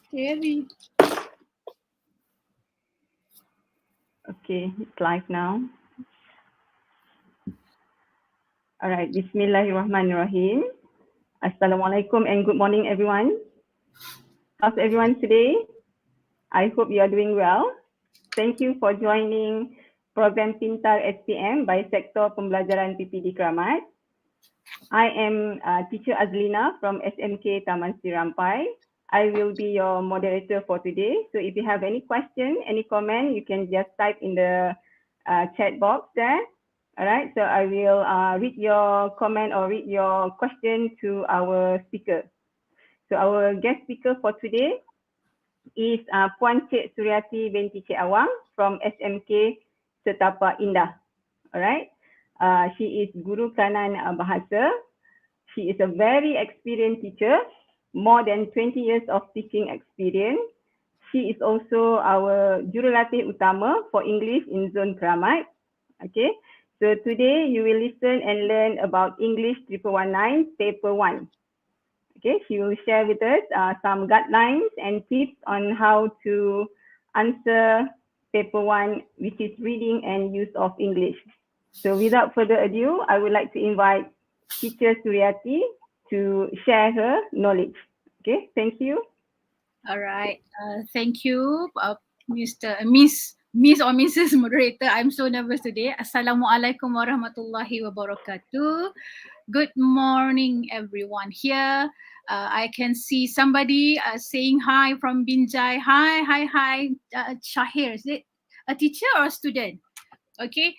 Scary. Okay, it's live now. All right, Bismillahirrahmanirrahim. Assalamualaikum and good morning, everyone. How's everyone today? I hope you are doing well. Thank you for joining Program PInTaR SPM by Sektor Pembelajaran PPD Keramat. I am teacher Azlina from SMK Taman Sirampai. I will be your moderator for today. So if you have any question, any comment, you can just type in the chat box there. All right, so I will read your comment or read your question to our speaker. So our guest speaker for today is Puan Cik Suryati binti Cik Awang from SMK Setapa Indah. All right, she is Guru Kanan Bahasa. She is a very experienced teacher, more than 20 years of teaching experience. She is also our jurulatih utama for English in Zone Keramat. Okay, so today you will listen and learn about English 1119 Paper 1. Okay, she will share with us some guidelines and tips on how to answer Paper 1, which is reading and use of English. So without further ado, I would like to invite Teacher Suryati to share her knowledge. Okay, thank you. All right. Thank you, Miss or Mrs. Moderator. I'm so nervous today. Assalamualaikum warahmatullahi wabarakatuh. Good morning, everyone here. I can see somebody saying hi from Binjai. Hi. Shahir, is it a teacher or a student? Okay.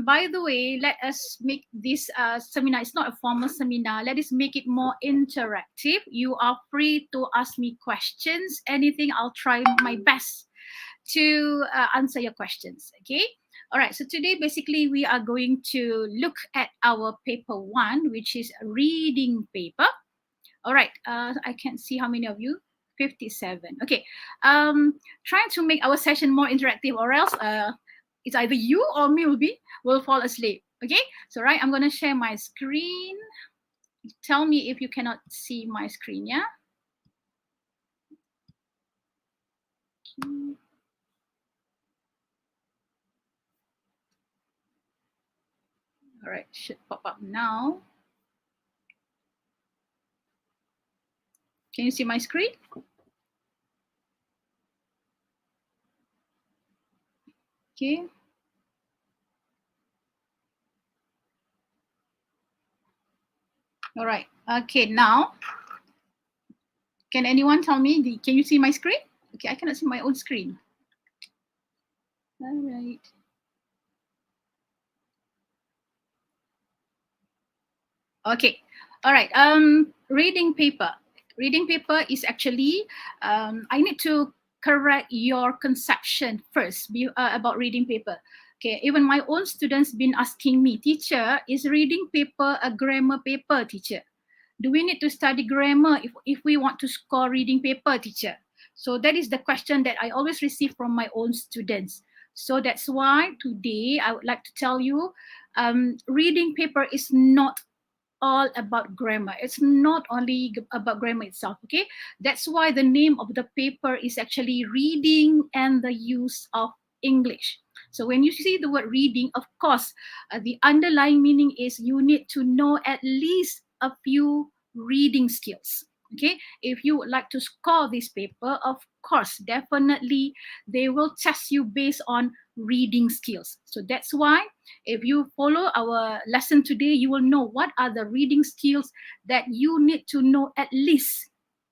By the way, let us make this seminar, it's not a formal seminar, let us make it more interactive. You are free to ask me questions, anything. I'll try my best to answer your questions. Okay. All right, so today basically we are going to look at our paper 1, which is reading paper. All right, I can't see how many of you. 57. Okay, trying to make our session more interactive, or else it's either you or me will fall asleep. Okay, so right, I'm gonna share my screen. Tell me if you cannot see my screen, yeah? Okay. All right, should pop up now. Can you see my screen? Okay. All right. Okay, now, can anyone tell me, can you see my screen? Okay, I cannot see my own screen. All right. Okay. All right. Reading paper. Reading paper is actually, I need to correct your conception first about reading paper. Okay, even my own students been asking me, teacher, is reading paper a grammar paper, teacher? Do we need to study grammar if we want to score reading paper, teacher? So that is the question that I always receive from my own students. So that's why today I would like to tell you, reading paper is not all about grammar. It's not only about grammar itself, okay? That's why the name of the paper is actually reading and the use of English. So when you see the word reading, of course, the underlying meaning is you need to know at least a few reading skills. Okay, if you would like to score this paper, of course, definitely they will test you based on reading skills. So that's why if you follow our lesson today, you will know what are the reading skills that you need to know at least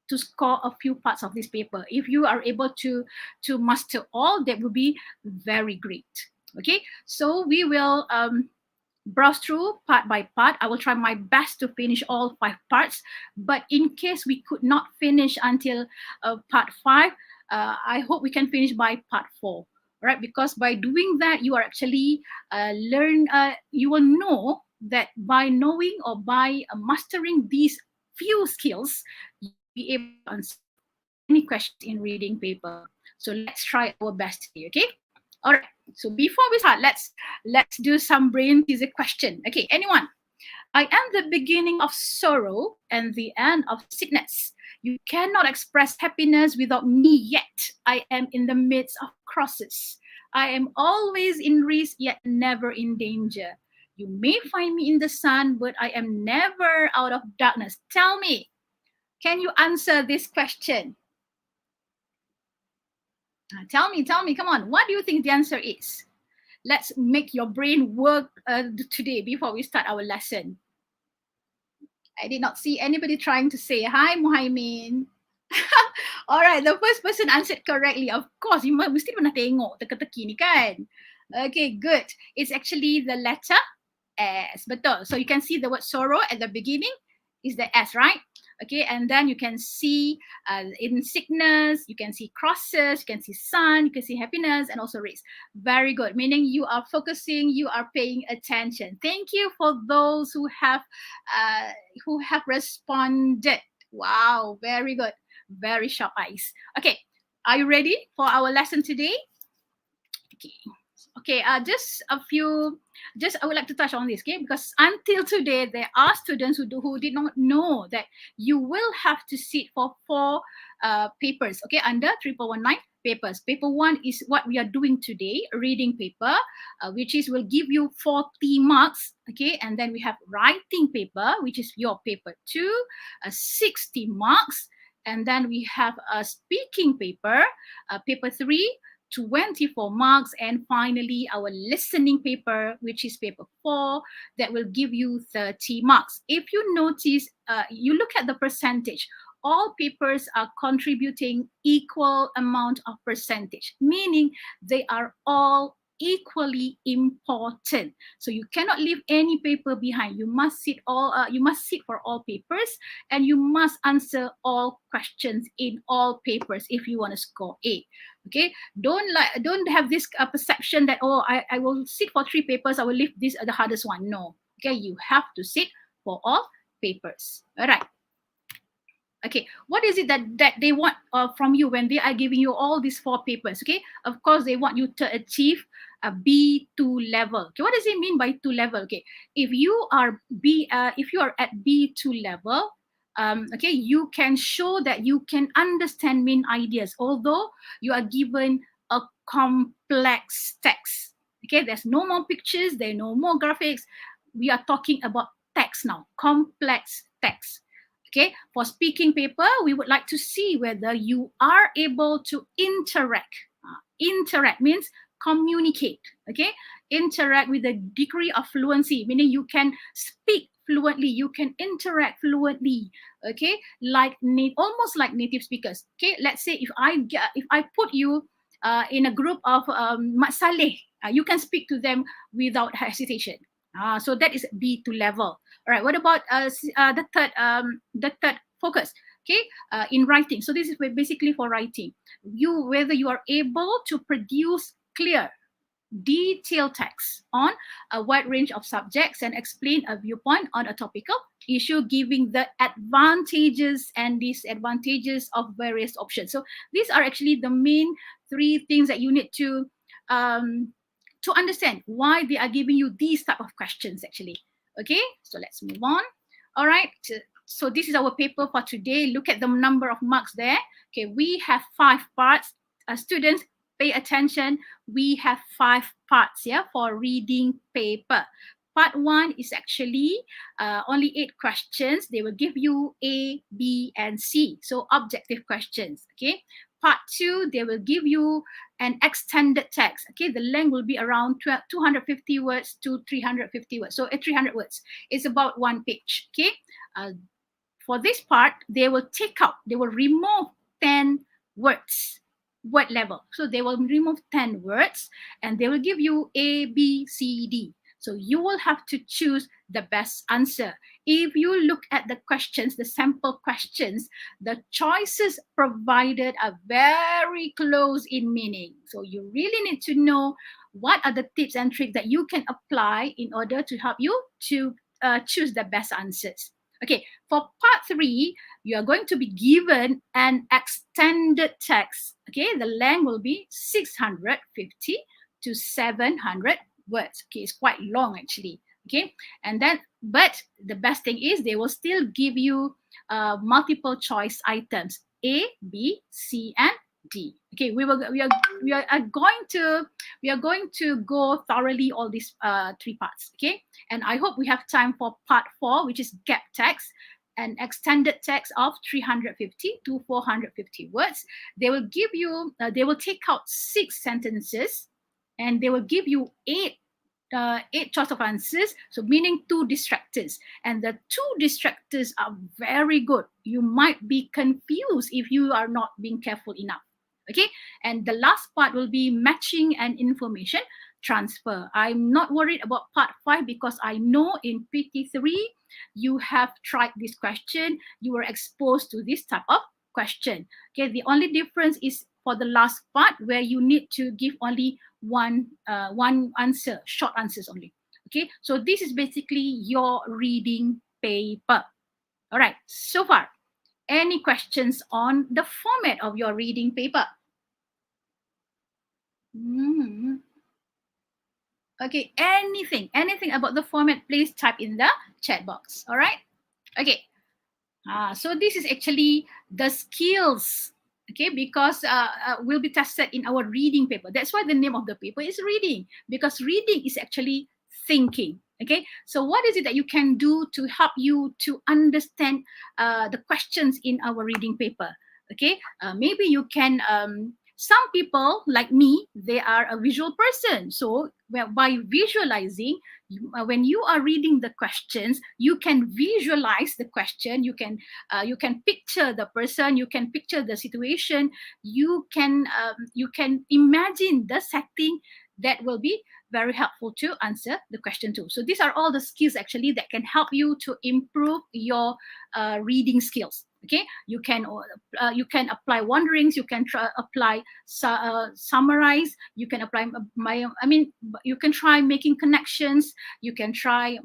to score a few parts of this paper. If you are able to master all, that will be very great. Okay, so we will browse through part by part. I will try my best to finish all 5 parts, but in case we could not finish until part 5, I hope we can finish by part 4. Right, because by doing that, you are actually you will know that by knowing or by mastering these few skills, you'll be able to answer any questions in reading paper. So let's try our best today, okay? All right, so before we start, let's do some brain teaser question. Okay, anyone? I am the beginning of sorrow and the end of sickness. You cannot express happiness without me yet. I am in the midst of crosses. I am always in risk yet never in danger. You may find me in the sun, but I am never out of darkness. Tell me, can you answer this question? Tell me, come on. What do you think the answer is? Let's make your brain work today before we start our lesson. I did not see anybody trying to say, hi, Muhaimin. All right, the first person answered correctly. Of course, you mesti pernah tengok teka-teki ni kan? Okay, good. It's actually the letter S. Betul. So you can see the word sorrow at the beginning is the S, right? Okay, and then you can see in sickness, you can see crosses, you can see sun, you can see happiness, and also race. Very good, meaning you are focusing, you are paying attention. Thank you for those who have responded. Wow, very good, very sharp eyes. Okay, are you ready for our lesson today? Okay, I would like to touch on this, okay? Because until today, there are students who did not know that you will have to sit for 4 papers, okay, under 3419 papers. Paper 1 is what we are doing today, reading paper, which will give you 40 marks, okay? And then we have writing paper, which is your paper 2, 60 marks. And then we have a speaking paper, paper 3, 24 marks, and finally our listening paper, which is paper 4, that will give you 30 marks. If you notice, you look at the percentage, all papers are contributing equal amount of percentage, meaning they are all equally important. So you cannot leave any paper behind. You must sit for all papers, and you must answer all questions in all papers if you want to score A. Okay, don't have this perception that, oh, I will sit for 3 papers, I will leave this the hardest one. No, okay, you have to sit for all papers. All right. Okay, what is it that they want from you when they are giving you all these 4 papers? Okay, of course they want you to achieve a B2 level. Okay, what does it mean by 2 level? Okay, if you are at B2 level, okay, you can show that you can understand main ideas, although you are given a complex text. Okay, there's no more pictures, there are no more graphics. We are talking about text now, complex text. Okay, for speaking paper, we would like to see whether you are able to interact. Interact means communicate. Okay, interact with a degree of fluency, meaning you can speak fluently, you can interact fluently. Okay, like almost like native speakers. Okay, let's say if I put you in a group of Mat Saleh, you can speak to them without hesitation. So that is B2 level. All right. What about the third focus? Okay, in writing. So this is basically for writing. Whether you are able to produce clear, detailed text on a wide range of subjects and explain a viewpoint on a topical issue, giving the advantages and disadvantages of various options. So these are actually the main 3 things that you need to understand why they are giving you these type of questions actually. Okay, so let's move on. All right, so this is our paper for today. Look at the number of marks there. Okay, we have 5 parts. Students, pay attention. We have 5 parts here for reading paper. Part 1 is actually only 8 questions. They will give you A, B, and C. So objective questions. Okay. Part 2, they will give you an extended text. Okay, the length will be around 250 words to 350 words. So 300 words. It's about 1 page. Okay. For this part, they will remove 10 words. Word level. So they will remove 10 words and they will give you A, B, C, D. So you will have to choose the best answer. If you look at the questions, the sample questions, the choices provided are very close in meaning. So you really need to know what are the tips and tricks that you can apply in order to help you to choose the best answers. Okay, for part 3, you are going to be given an extended text. Okay, the length will be 650 to 700 words. Okay, it's quite long actually. Okay, and then, but the best thing is they will still give you multiple choice items A, B, C, and D. Okay, we are going to go thoroughly all these three parts. Okay, and I hope we have time for part 4, which is gap text, an extended text of 350 to 450 words. They will give you, they will take out 6 sentences, and they will give you 8 choice of answers, so meaning 2 distractors, and the 2 distractors are very good. You might be confused if you are not being careful enough. Okay, and the last part will be matching and information transfer. I'm not worried about part 5 because I know in PT3 you have tried this question, you were exposed to this type of question. Okay, the only difference is for the last part where you need to give only one answer, short answers only. Okay, so this is basically your reading paper. All right, so far, any questions on the format of your reading paper? Okay, anything about the format, please type in the chat box. All right, okay. So this is actually the skills, okay, because will be tested in our reading paper. That's why the name of the paper is reading, because reading is actually thinking. Okay, so what is it that you can do to help you to understand the questions in our reading paper? Okay, maybe you can, some people like me, they are a visual person, so by visualizing, when you are reading the questions, you can visualize the question, you can picture the person, you can picture the situation, you can imagine the setting. That will be very helpful to answer the question too. So these are all the skills actually that can help you to improve your reading skills. Okay, you can apply wanderings, you can apply summarize, you can apply you can try making connections, you can try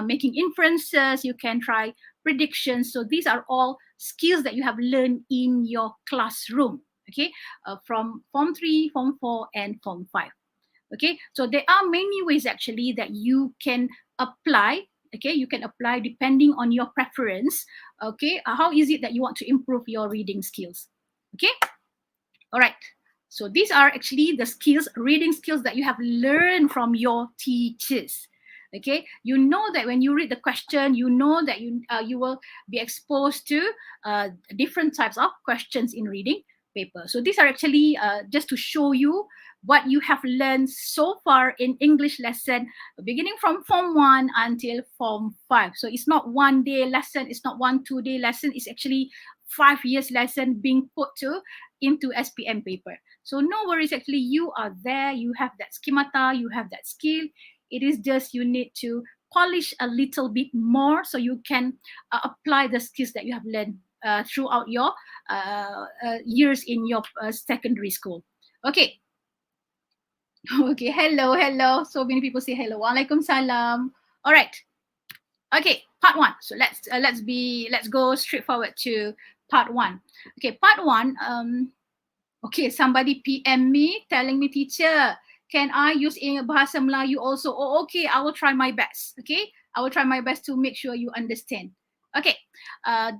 making inferences, you can try predictions. So these are all skills that you have learned in your classroom, okay, from Form 3, Form 4, and Form 5. Okay, so there are many ways actually that you can apply. Okay, you can apply depending on your preference. Okay, how is it that you want to improve your reading skills? Okay, all right. So these are actually the skills, reading skills that you have learned from your teachers. Okay, you know that when you read the question, you know that you will be exposed to different types of questions in reading paper. So these are actually just to show you what you have learned so far in English lesson, beginning from Form 1 until Form 5. So it's not 1 day lesson, it's not 1-2 day lesson, it's actually 5 years lesson being put into SPM paper. So no worries, actually you are there, you have that schemata, you have that skill. It is just you need to polish a little bit more so you can apply the skills that you have learned throughout your years in your secondary school. Okay. Okay, hello. So many people say hello. Walaikum salam. All right. Okay, part 1. So let's go straight forward to part 1. Okay, part 1. Okay, somebody PM me telling me, teacher, can I use Bahasa Melayu also? Oh, okay, I will try my best. Okay, I will try my best to make sure you understand. Okay, part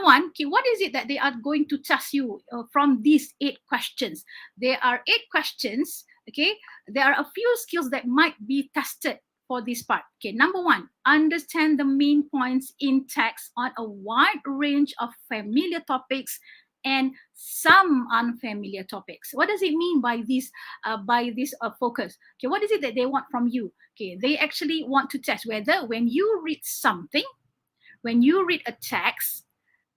1. Okay, what is it that they are going to test you from these 8 questions? There are 8 questions. Okay, there are a few skills that might be tested for this part. Okay, number 1, understand the main points in text on a wide range of familiar topics and some unfamiliar topics. What does it mean by this focus? Okay, what is it that they want from you? Okay, they actually want to test whether when you read something, when you read a text,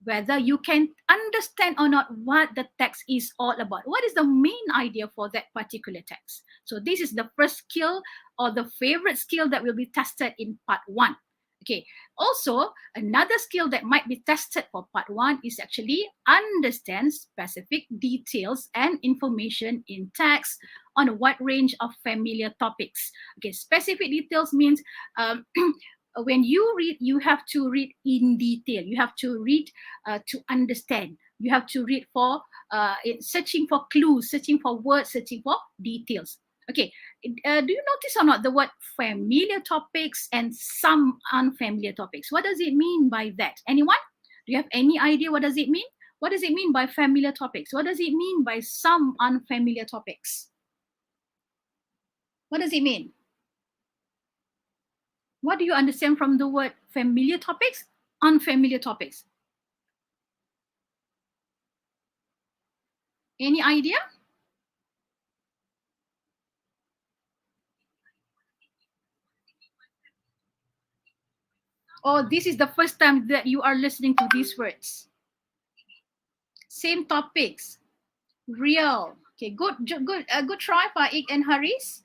whether you can understand or not what the text is all about. What is the main idea for that particular text? So this is the first skill or the favorite skill that will be tested in part 1. Okay, also another skill that might be tested for part 1 is actually understand specific details and information in text on a wide range of familiar topics. Okay, specific details means when you read, you have to read in detail. You have to read to understand. You have to read for searching for clues, searching for words, searching for details. Okay, Do you notice or not the word familiar topics and some unfamiliar topics? What does it mean by that? Anyone? Do you have any idea what does it mean? What does it mean by familiar topics? What does it mean by some unfamiliar topics? What does it mean? What do you understand from the word familiar topics, unfamiliar topics? Any idea? Or this is the first time that you are listening to these words? Same topics, real. Okay, good try, Faik and Haris.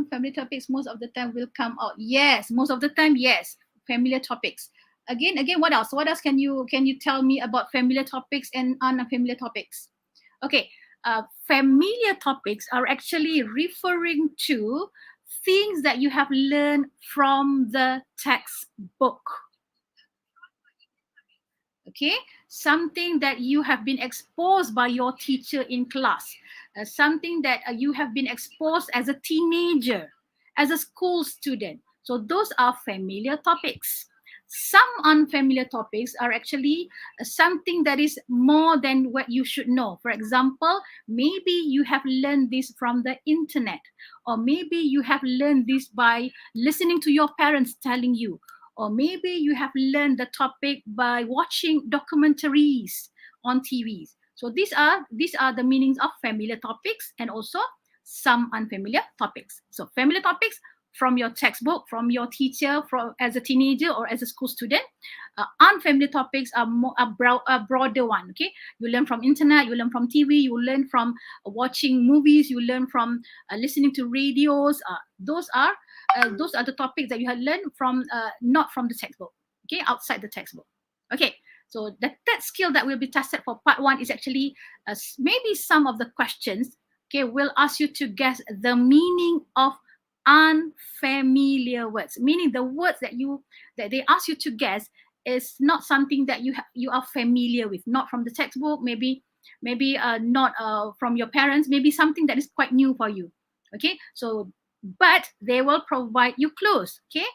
Family topics most of the time will come out. Yes, most of the time, yes. Familiar topics. Again, what else? What else can you tell me about familiar topics and unfamiliar topics? Okay, familiar topics are actually referring to things that you have learned from the textbook. Okay, something that you have been exposed by your teacher in class, something that you have been exposed as a teenager, as a school student. So those are familiar topics. Some unfamiliar topics are actually something that is more than what you should know. For example, maybe you have learned this from the internet, or maybe you have learned this by listening to your parents telling you, or maybe you have learned the topic by watching documentaries on TVs. So these are the meanings of familiar topics and also some unfamiliar topics. So familiar topics from your textbook, from your teacher, from as a teenager or as a school student. Unfamiliar topics are more a broader one. Okay, you learn from internet, you learn from TV, you learn from watching movies, you learn from listening to radios. Those are the topics that you have learned from, not from the textbook. Okay, outside the textbook. Okay, so the third skill that will be tested for part 1 is actually maybe some of the questions. Okay, will ask you to guess the meaning of unfamiliar words, meaning the words that they ask you to guess is not something that you are familiar with, not from the textbook, maybe not from your parents, maybe something that is quite new for you. Okay, so but they will provide you clues. Okay,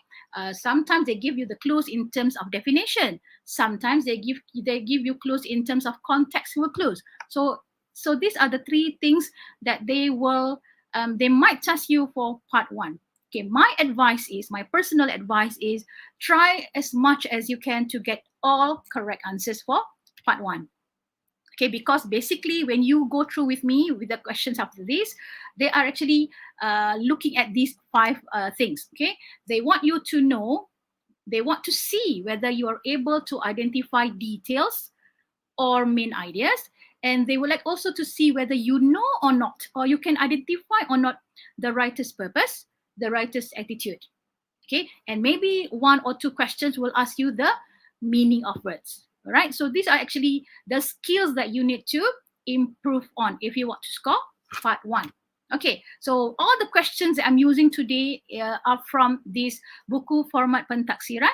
sometimes they give you the clues in terms of definition, sometimes they give you clues in terms of contextual clues. So these are the three things that they will they might test you for part 1. Okay, my personal advice is try as much as you can to get all correct answers for part 1. Okay, because basically when you go through with me with the questions after this, they are actually looking at these 5 things. Okay, they want you to know, they want to see whether you are able to identify details or main ideas, and they would like also to see whether you know or not, or you can identify or not the writer's purpose, the writer's attitude. Okay, and maybe 1 or 2 questions will ask you the meaning of words. All right, so these are actually the skills that you need to improve on if you want to score part 1. Okay, so all the questions that I'm using today are from this buku format pentaksiran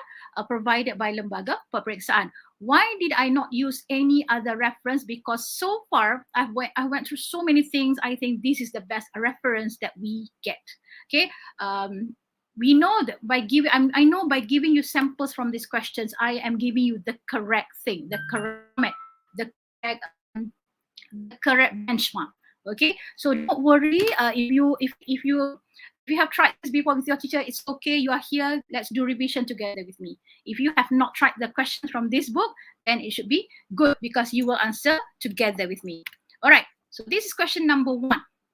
provided by Lembaga Peperiksaan. Why did I not use any other reference? Because so far I went through so many things. I think this is the best reference that we get. Okay, we know that by giving by giving you samples from these questions, I am giving you the correct thing, the correct the correct benchmark. Okay, so don't worry. If you have tried this before with your teacher, it's okay. You are here. Let's do revision together with me. If you have not tried the questions from this book, then it should be good because you will answer together with me. All right. So this is question number 1.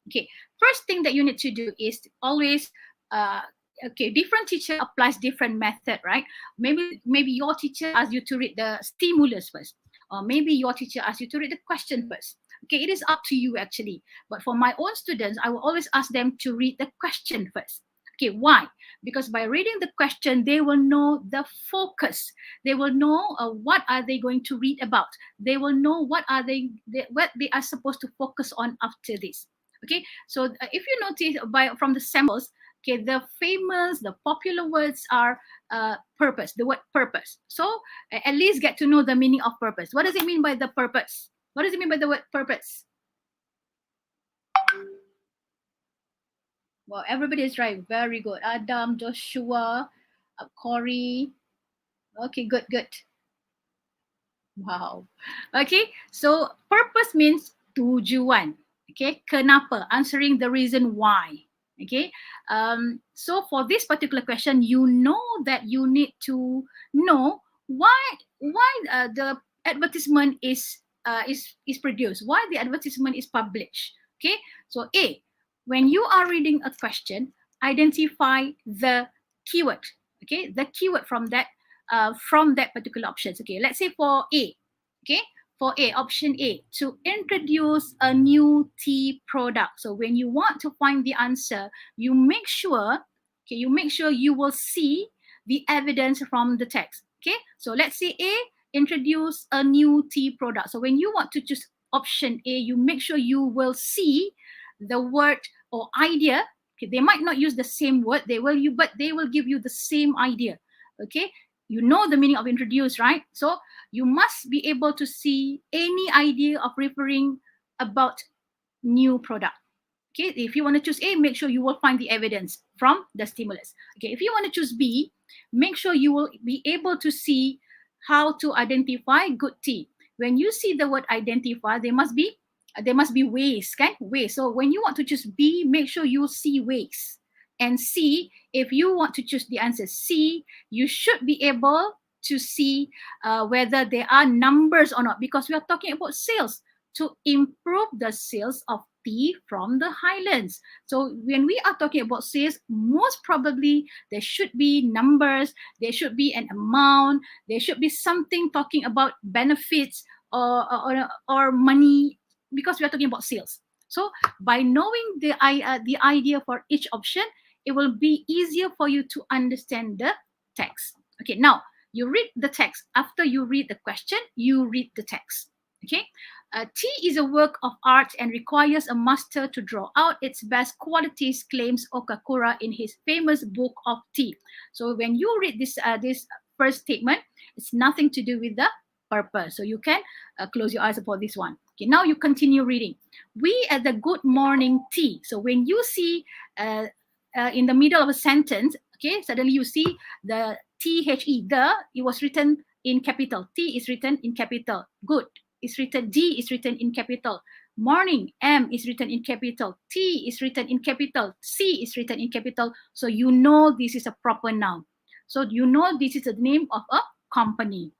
Okay. First thing that you need to do is to always okay, different teacher applies different method, right? Maybe your teacher asks you to read the stimulus first, or maybe your teacher asks you to read the question first. Okay, it is up to you actually. But for my own students, I will always ask them to read the question first. Okay, why? Because by reading the question, they will know the focus. They will know what are they going to read about. They will know what they are supposed to focus on after this. Okay, so if you notice from the samples, okay, the popular words are purpose, the word purpose. So at least get to know the meaning of purpose. What does it mean by the purpose? What does it mean by the word purpose? Well, everybody is right. Very good. Adam, Joshua, Corey. Okay, good, good. Wow. Okay, so purpose means tujuan. Okay, kenapa? Answering the reason why. Okay, so for this particular question, you know that you need to know why the advertisement is produced, why the advertisement is published. Okay, so A, when you are reading a question, identify the keyword. Okay, the keyword from that particular options. Okay, let's say for A, okay, for A, option A, to introduce a new tea product. So when you want to find the answer, you make sure, okay, you will see the evidence from the text. Okay, so let's say A, introduce a new tea product. So when you want to choose option A, you make sure you will see the word or idea. Okay, they might not use the same word, but they will give you the same idea. Okay, you know the meaning of introduce, right? So you must be able to see any idea of referring about new product. Okay, if you want to choose A, make sure you will find the evidence from the stimulus. Okay, if you want to choose B, make sure you will be able to see how to identify good tea. When you see the word identify, there must be ways, okay? Ways. So when you want to choose B, make sure you see ways. And C, if you want to choose the answer C, you should be able to see whether there are numbers or not, because we are talking about sales, to improve the sales of tea from the highlands. So when we are talking about sales, most probably there should be numbers, there should be an amount, there should be something talking about benefits or money, because we are talking about sales. So by knowing the idea for each option, it will be easier for you to understand the text. Okay, now you read the text. After you read the question, you read the text. Okay, tea is a work of art and requires a master to draw out its best qualities, claims Okakura in his famous book of tea. So when you read this first statement, it's nothing to do with the purpose. So you can close your eyes for this one. Okay, now you continue reading. We at the good morning tea. So when you see in the middle of a sentence, okay, suddenly you see the THE, it was written in capital. T is written in capital. Good is written, D is written in capital. Morning, M is written in capital. T is written in capital. C is written in capital. So you know this is a proper noun. So you know this is the name of a company.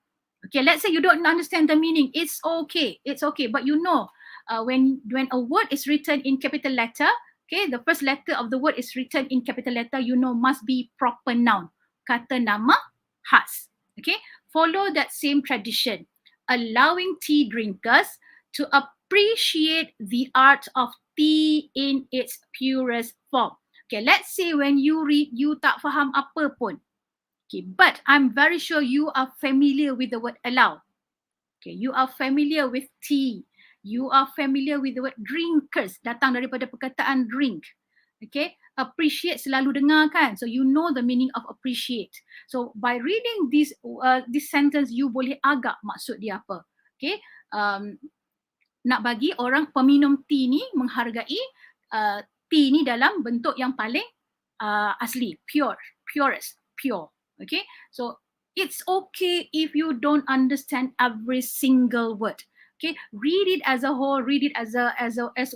Okay, let's say you don't understand the meaning. It's okay. It's okay. But you know, when a word is written in capital letter, okay, the first letter of the word is written in capital letter, you know must be proper noun. Kata nama khas. Okay, follow that same tradition, allowing tea drinkers to appreciate the art of tea in its purest form. Okay, let's say when you read, you tak faham apa pun. Okay, but I'm very sure you are familiar with the word allow. Okay, you are familiar with tea. You are familiar with the word drinkers, datang daripada perkataan drink. Okay, appreciate selalu dengar kan, so you know the meaning of appreciate. So by reading this sentence, you boleh agak maksud dia apa. Okay, nak bagi orang peminum tea ni menghargai tea ni dalam bentuk yang paling asli, purest. Okay, so it's okay if you don't understand every single word. Okay, read it as a whole, read it as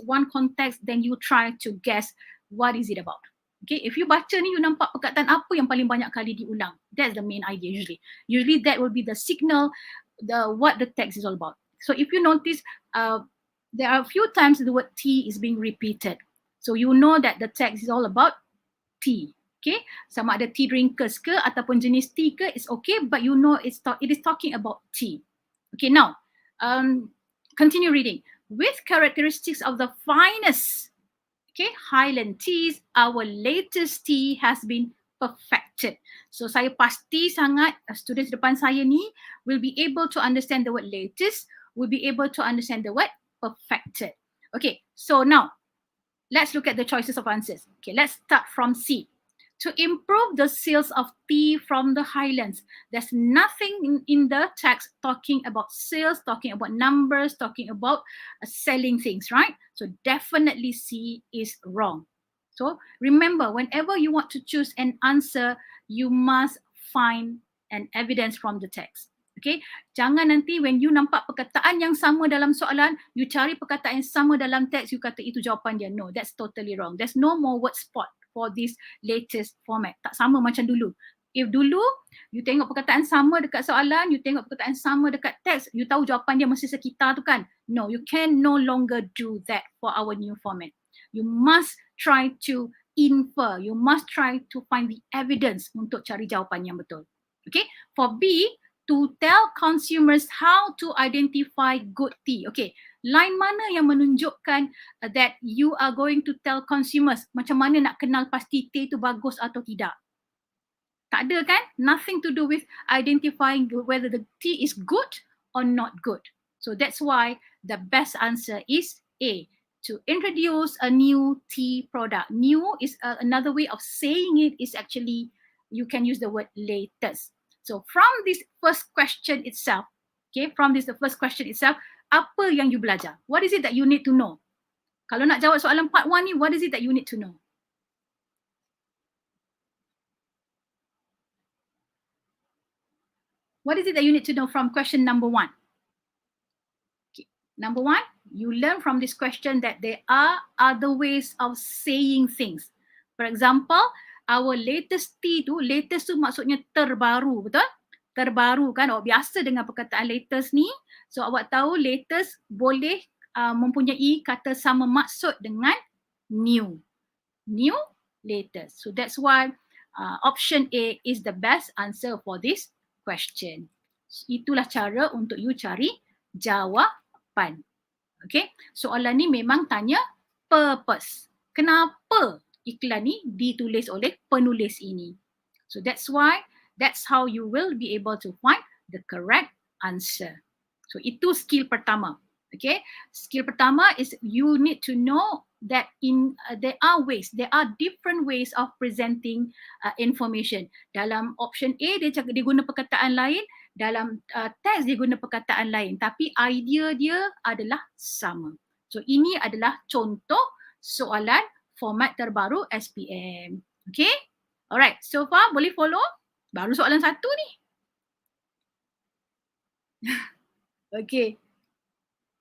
one context, then you try to guess what is it about. Okay, if you baca ni, you nampak perkataan apa yang paling banyak kali diulang. That's the main idea usually. Usually that will be the signal, what the text is all about. So if you notice, there are a few times the word tea is being repeated. So you know that the text is all about tea. Okay, sama ada tea drinkers ke ataupun jenis tea ke, it's okay, but you know it is talking about tea. Okay, now continue reading. With characteristics of the finest, okay, Highland teas, our latest tea has been perfected. So saya pasti sangat students depan saya ni will be able to understand the word latest, will be able to understand the word perfected. Okay, so now let's look at the choices of answers. Okay, let's start from C. To improve the sales of tea from the highlands. There's nothing in the text talking about sales, talking about numbers, talking about selling things, right? So definitely C is wrong. So remember, whenever you want to choose an answer, you must find an evidence from the text. Okay, jangan nanti when you nampak perkataan yang sama dalam soalan, you cari perkataan yang sama dalam teks, you kata itu jawapan dia. No, that's totally wrong. There's no more word spot for this latest format. Tak sama macam dulu. If dulu, you tengok perkataan sama dekat soalan, you tengok perkataan sama dekat teks, you tahu jawapan dia mesti sekitar tu kan? No, you can no longer do that for our new format. You must try to infer, you must try to find the evidence untuk cari jawapan yang betul. Okay, for B, to tell consumers how to identify good tea. Okay, line mana yang menunjukkan that you are going to tell consumers macam mana nak kenal pasti tea tu bagus atau tidak? Tak ada kan? Nothing to do with identifying whether the tea is good or not good. So that's why the best answer is A, to introduce a new tea product. New is another way of saying it is actually, you can use the word latest. So from this first question itself, okay, the first question itself, apa yang you belajar? What is it that you need to know? Kalau nak jawab soalan part 1 ni, what is it that you need to know? What is it that you need to know from question number 1? Okay. Number 1, you learn from this question that there are other ways of saying things. For example, our latest tea tu, latest tu maksudnya terbaru, betul? Terbaru kan, awak biasa dengan perkataan latest ni. So awak tahu latest boleh mempunyai kata sama maksud dengan new. New, latest. So that's why option A is the best answer for this question. Itulah cara untuk you cari jawapan. Okay, soalan ni memang tanya purpose. Kenapa iklan ni ditulis oleh penulis ini? So that's how you will be able to find the correct answer. So itu skill pertama. Okay, skill pertama is you need to know that there are different ways of presenting information. Dalam option A dia guna perkataan lain, dalam teks dia guna perkataan lain, tapi idea dia adalah sama. So ini adalah contoh soalan format terbaru SPM. Okay, alright, so far boleh follow? Baru soalan 1 ni. Okay,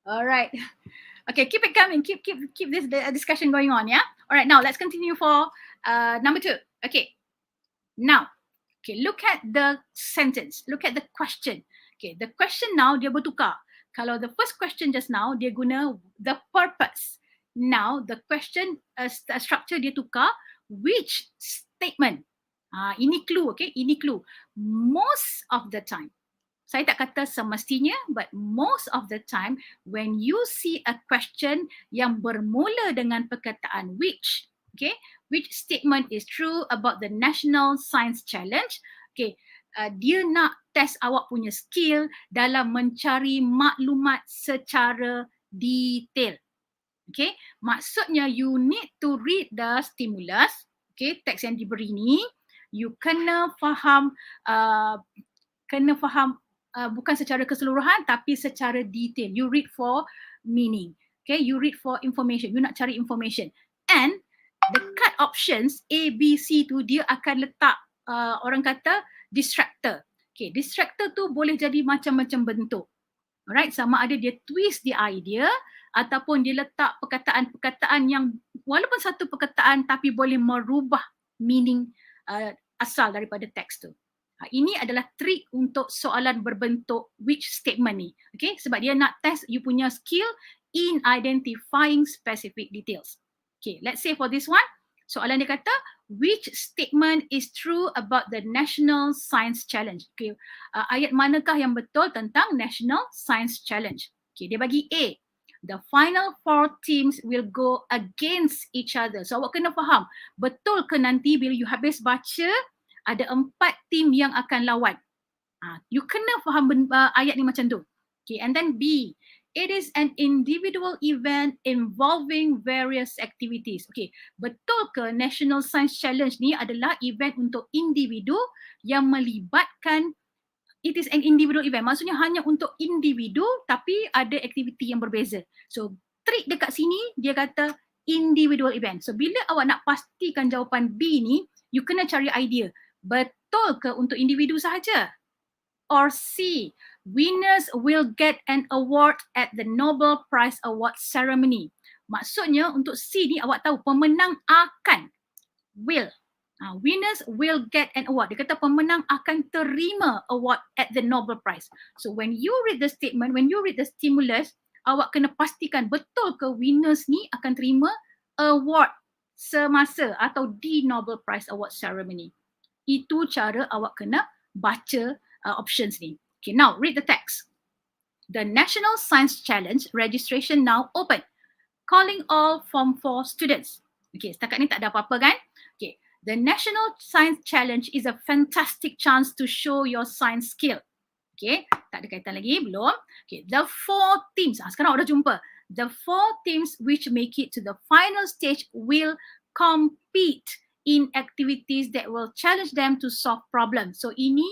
alright. Okay, keep it coming. Keep this discussion going on, yeah? All right, now let's continue for number 2. Okay, now, okay, look at the sentence. Look at the question. Okay, the question now dia bertukar. Kalau the first question just now, dia guna the purpose. Now, the question structure dia tukar. Which statement? Ini clue, okay? Ini clue. Most of the time, saya tak kata semestinya, but most of the time when you see a question yang bermula dengan perkataan which, okay, which statement is true about the National Science Challenge, okay, dia nak test awak punya skill dalam mencari maklumat secara detail. Okay, maksudnya you need to read the stimulus, okay, teks yang diberi ni, you kena faham bukan secara keseluruhan tapi secara detail. You read for meaning. Okay, you read for information. You nak cari information. And the cut options A, B, C tu dia akan letak orang kata distractor. Okay, distractor tu boleh jadi macam-macam bentuk. Alright, sama ada dia twist the idea ataupun dia letak perkataan-perkataan yang walaupun satu perkataan tapi boleh merubah meaning asal daripada teks tu. Ini adalah trik untuk soalan berbentuk which statement ni. Okay, sebab dia nak test you punya skill in identifying specific details. Okay, let's say for this one, soalan dia kata, which statement is true about the National Science Challenge? Okay, ayat manakah yang betul tentang National Science Challenge? Okay, dia bagi A. The final 4 teams will go against each other. So awak kena faham, betul ke nanti bila you habis baca, ada 4 tim yang akan lawan. You kena faham ayat ni macam tu. Okay, and then B, it is an individual event involving various activities. Okay, betul ke National Science Challenge ni adalah event untuk individu yang melibatkan, it is an individual event. Maksudnya hanya untuk individu tapi ada aktiviti yang berbeza. So trik dekat sini dia kata individual event. So bila awak nak pastikan jawapan B ni, you kena cari idea. Betul ke untuk individu sahaja? Or C, winners will get an award at the Nobel Prize Award ceremony. Maksudnya untuk C ni awak tahu pemenang akan, will. Winners will get an award. Dia kata pemenang akan terima award at the Nobel Prize. So when you read the statement, when you read the stimulus, awak kena pastikan betul ke winners ni akan terima award semasa atau di Nobel Prize Award ceremony. Itu cara awak kena baca options ni. Okay, now read the text. The National Science Challenge registration now open. Calling all Form 4 students. Okay, setakat ni tak ada apa-apa kan? Okay, the National Science Challenge is a fantastic chance to show your science skill. Okay, tak ada kaitan lagi, belum. Okay, the 4 teams, sekarang awak dah jumpa. The 4 teams which make it to the final stage will compete in activities that will challenge them to solve problems. So ini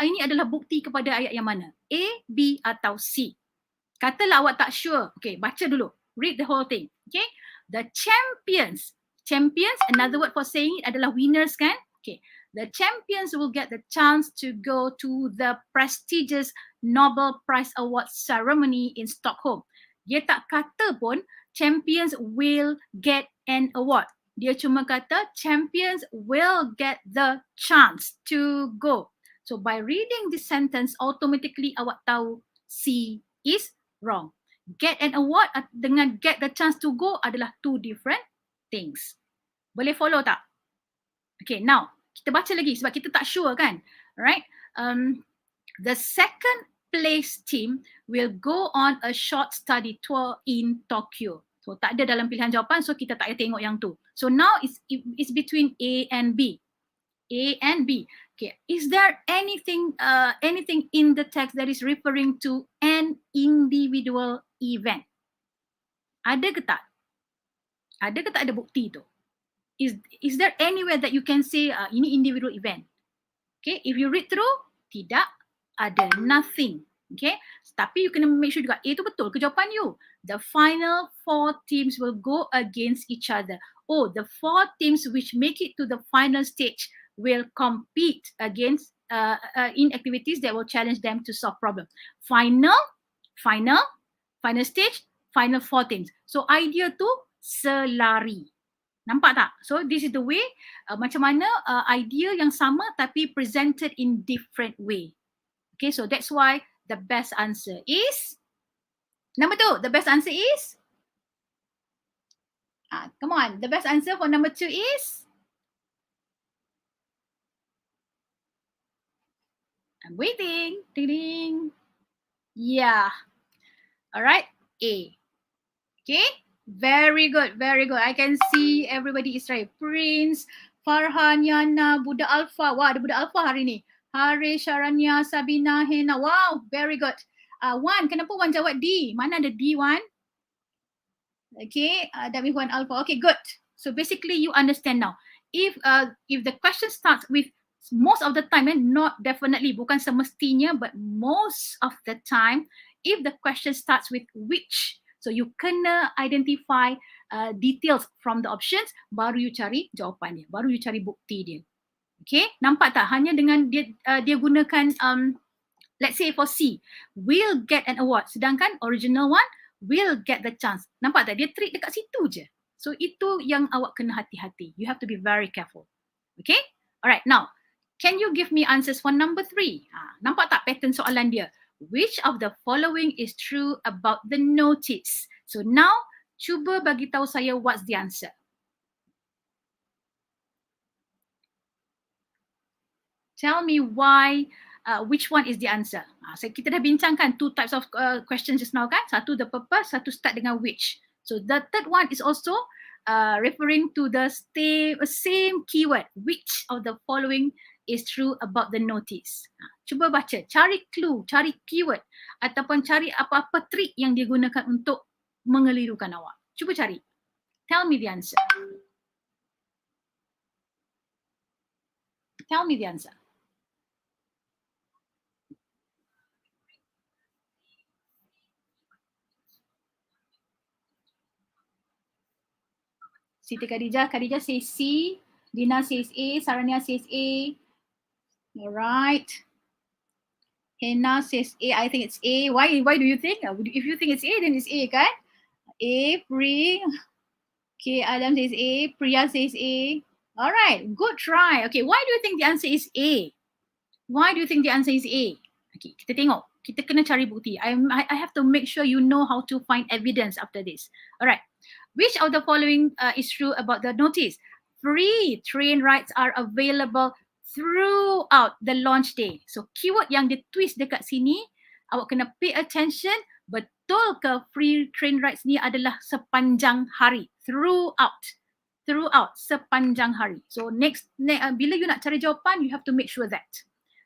ini adalah bukti kepada ayat yang mana? A, B atau C. Katalah awak tak sure. Okay, baca dulu. Read the whole thing. Okay, the champions, another word for saying it adalah winners kan? Okay, the champions will get the chance to go to the prestigious Nobel Prize Award ceremony in Stockholm. Dia tak kata pun champions will get an award. Dia cuma kata champions will get the chance to go. So by reading this sentence, automatically awak tahu C is wrong. Get an award dengan get the chance to go adalah two different things. Boleh follow tak? Okay, now kita baca lagi sebab kita tak sure kan? Alright. The second place team will go on a short study tour in Tokyo. So tak ada dalam pilihan jawapan, so kita tak payah tengok yang tu. So now it's between A and B. A and B. Okay, is there anything in the text that is referring to an individual event? Ada ke tak? Ada ke tak ada bukti tu? Is there anywhere that you can say ini individual event? Okay, if you read through, tidak ada, nothing. Okay, tapi you kena make sure juga A tu betul ke jawapan you. The final 4 teams will go against each other. Oh, the 4 teams which make it to the final stage will compete against in activities that will challenge them to solve problems. Final stage, final 4 teams. So idea tu selari. Nampak tak? So this is the way macam mana idea yang sama tapi presented in different way. Okay, so that's why the best answer is number 2. The best answer is come on. The best answer for number 2 is I'm waiting. Ding. Yeah. All right. A. Okay. Very good. Very good. I can see everybody is right. Prince, Farhan, Yana, Buddha Alpha. Wah, ada Buddha Alpha hari ni. Hari, Sharanya, Sabina, Hena. Wow, very good. Wan, kenapa Wan jawab D? Mana ada D, Wan? Okay, David Wan Alpha. Okay, good. So basically you understand now. If the question starts with most of the time, not definitely, bukan semestinya, but most of the time, if the question starts with which, so you kena identify details from the options, baru you cari jawapannya, baru you cari bukti dia. Okay, nampak tak? Hanya dengan dia gunakan, let's say for C, will get an award, sedangkan original one will get the chance. Nampak tak? Dia trick dekat situ je. So itu yang awak kena hati-hati. You have to be very careful. Okay? Alright, now, can you give me answers for number 3? Nampak tak pattern soalan dia? Which of the following is true about the notice? So now, cuba bagi tahu saya what's the answer. Tell me why, which one is the answer. Kita dah bincangkan 2 types of questions just now kan? Satu the purpose, satu start dengan which. So the third one is also referring to the same keyword. Which of the following is true about the notice? Cuba baca, cari clue, cari keyword ataupun cari apa-apa trik yang dia gunakan untuk mengelirukan awak. Cuba cari. Tell me the answer. Tell me the answer. Siti Khadijah says C. Dina says A. Sarania says A. Alright. Hena says A. I think it's A. Why do you think? If you think it's A, then it's A, kan? A. Pri. Okay, Adam says A. Priya says A. Alright, good try. Okay, why do you think the answer is A? Why do you think the answer is A? Okay, kita tengok. Kita kena cari bukti. I have to make sure you know how to find evidence after this. Alright. Which of the following is true about the notice? Free train rides are available throughout the launch day. So keyword yang dia twist dekat sini, awak kena pay attention. Betul ke free train rides ni adalah sepanjang hari? Throughout, sepanjang hari. So next bila you nak cari jawapan, you have to make sure that.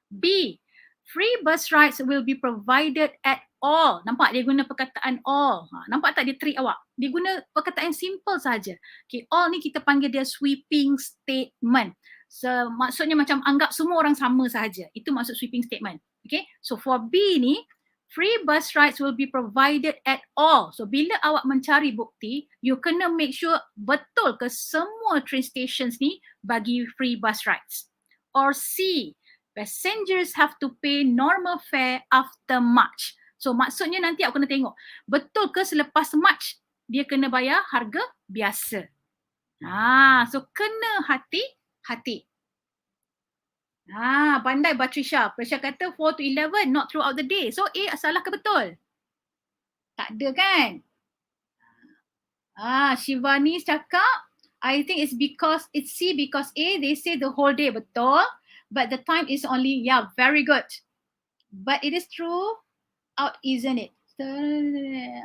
B, free bus rides will be provided at all. Nampak dia guna perkataan all. Nampak tak dia trick awak? Dia guna perkataan simple saja. Okay, all ni kita panggil dia sweeping statement. So, maksudnya macam anggap semua orang sama sahaja. Itu maksud sweeping statement. Okay, so for B ni, free bus rides will be provided at all. So bila awak mencari bukti, you kena make sure betul ke semua train stations ni bagi free bus rides. Or C, passengers have to pay normal fare after March. So maksudnya nanti awak kena tengok, betul ke selepas March dia kena bayar harga biasa. So kena hati-hati. Pandai Batrisha. Batrisha kata 4 to 11 not throughout the day. So A salah ke betul? Tak ada kan? Shivani cakap, I think it's C because A they say the whole day, betul. But the time is only, very good. But it is true out, isn't it?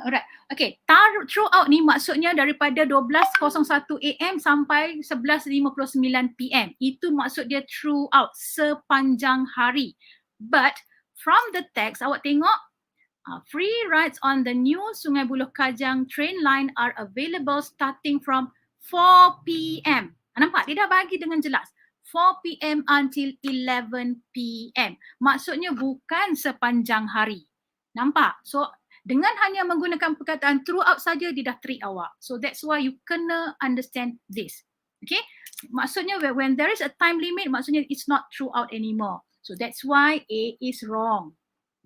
Alright. Okay, throughout ni maksudnya daripada 12.01 AM sampai 11.59 PM. Itu maksud dia throughout, sepanjang hari. But from the text, awak tengok, free rides on the new Sungai Buloh Kajang train line are available starting from 4 PM. Nampak? Dia dah bagi dengan jelas. 4 PM until 11 PM. Maksudnya bukan sepanjang hari. Nampak? So, dengan hanya menggunakan perkataan throughout saja, dia dah trick awak. So, that's why you kena understand this. Okay? Maksudnya, when there is a time limit, maksudnya it's not throughout anymore. So, that's why A is wrong.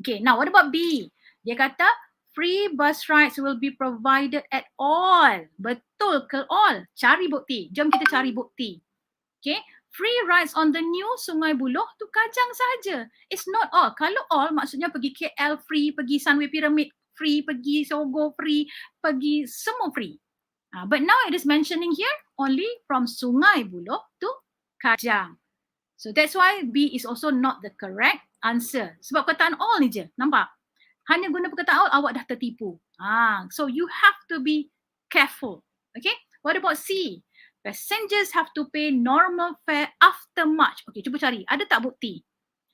Okay, now what about B? Dia kata, free bus rides will be provided at all. Betul ke all? Cari bukti. Jom kita cari bukti. Okay? Free rides on the new Sungai Buloh tu Kajang saja. It's not all. Kalau all maksudnya pergi KL free, pergi Sunway Pyramid free, pergi Sogo free, pergi semua free. But now it is mentioning here only from Sungai Buloh to Kajang. So that's why B is also not the correct answer. Sebab perkataan all ni je. Nampak? Hanya guna perkataan all, awak dah tertipu. So you have to be careful. Okay? What about C? Passengers have to pay normal fare after March. Okay, cuba cari. Ada tak bukti?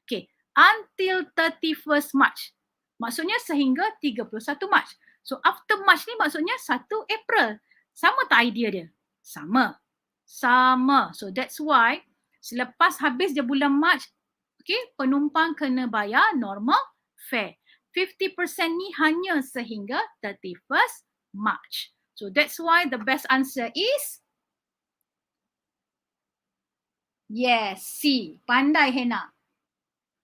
Okay, until 31st March. Maksudnya sehingga 31 March. So after March ni maksudnya 1 April. Sama tak idea dia? Sama. So that's why selepas habis je bulan March, okay, penumpang kena bayar normal fare. 50% ni hanya sehingga 31st March. So that's why the best answer is yes, C. Pandai Hena.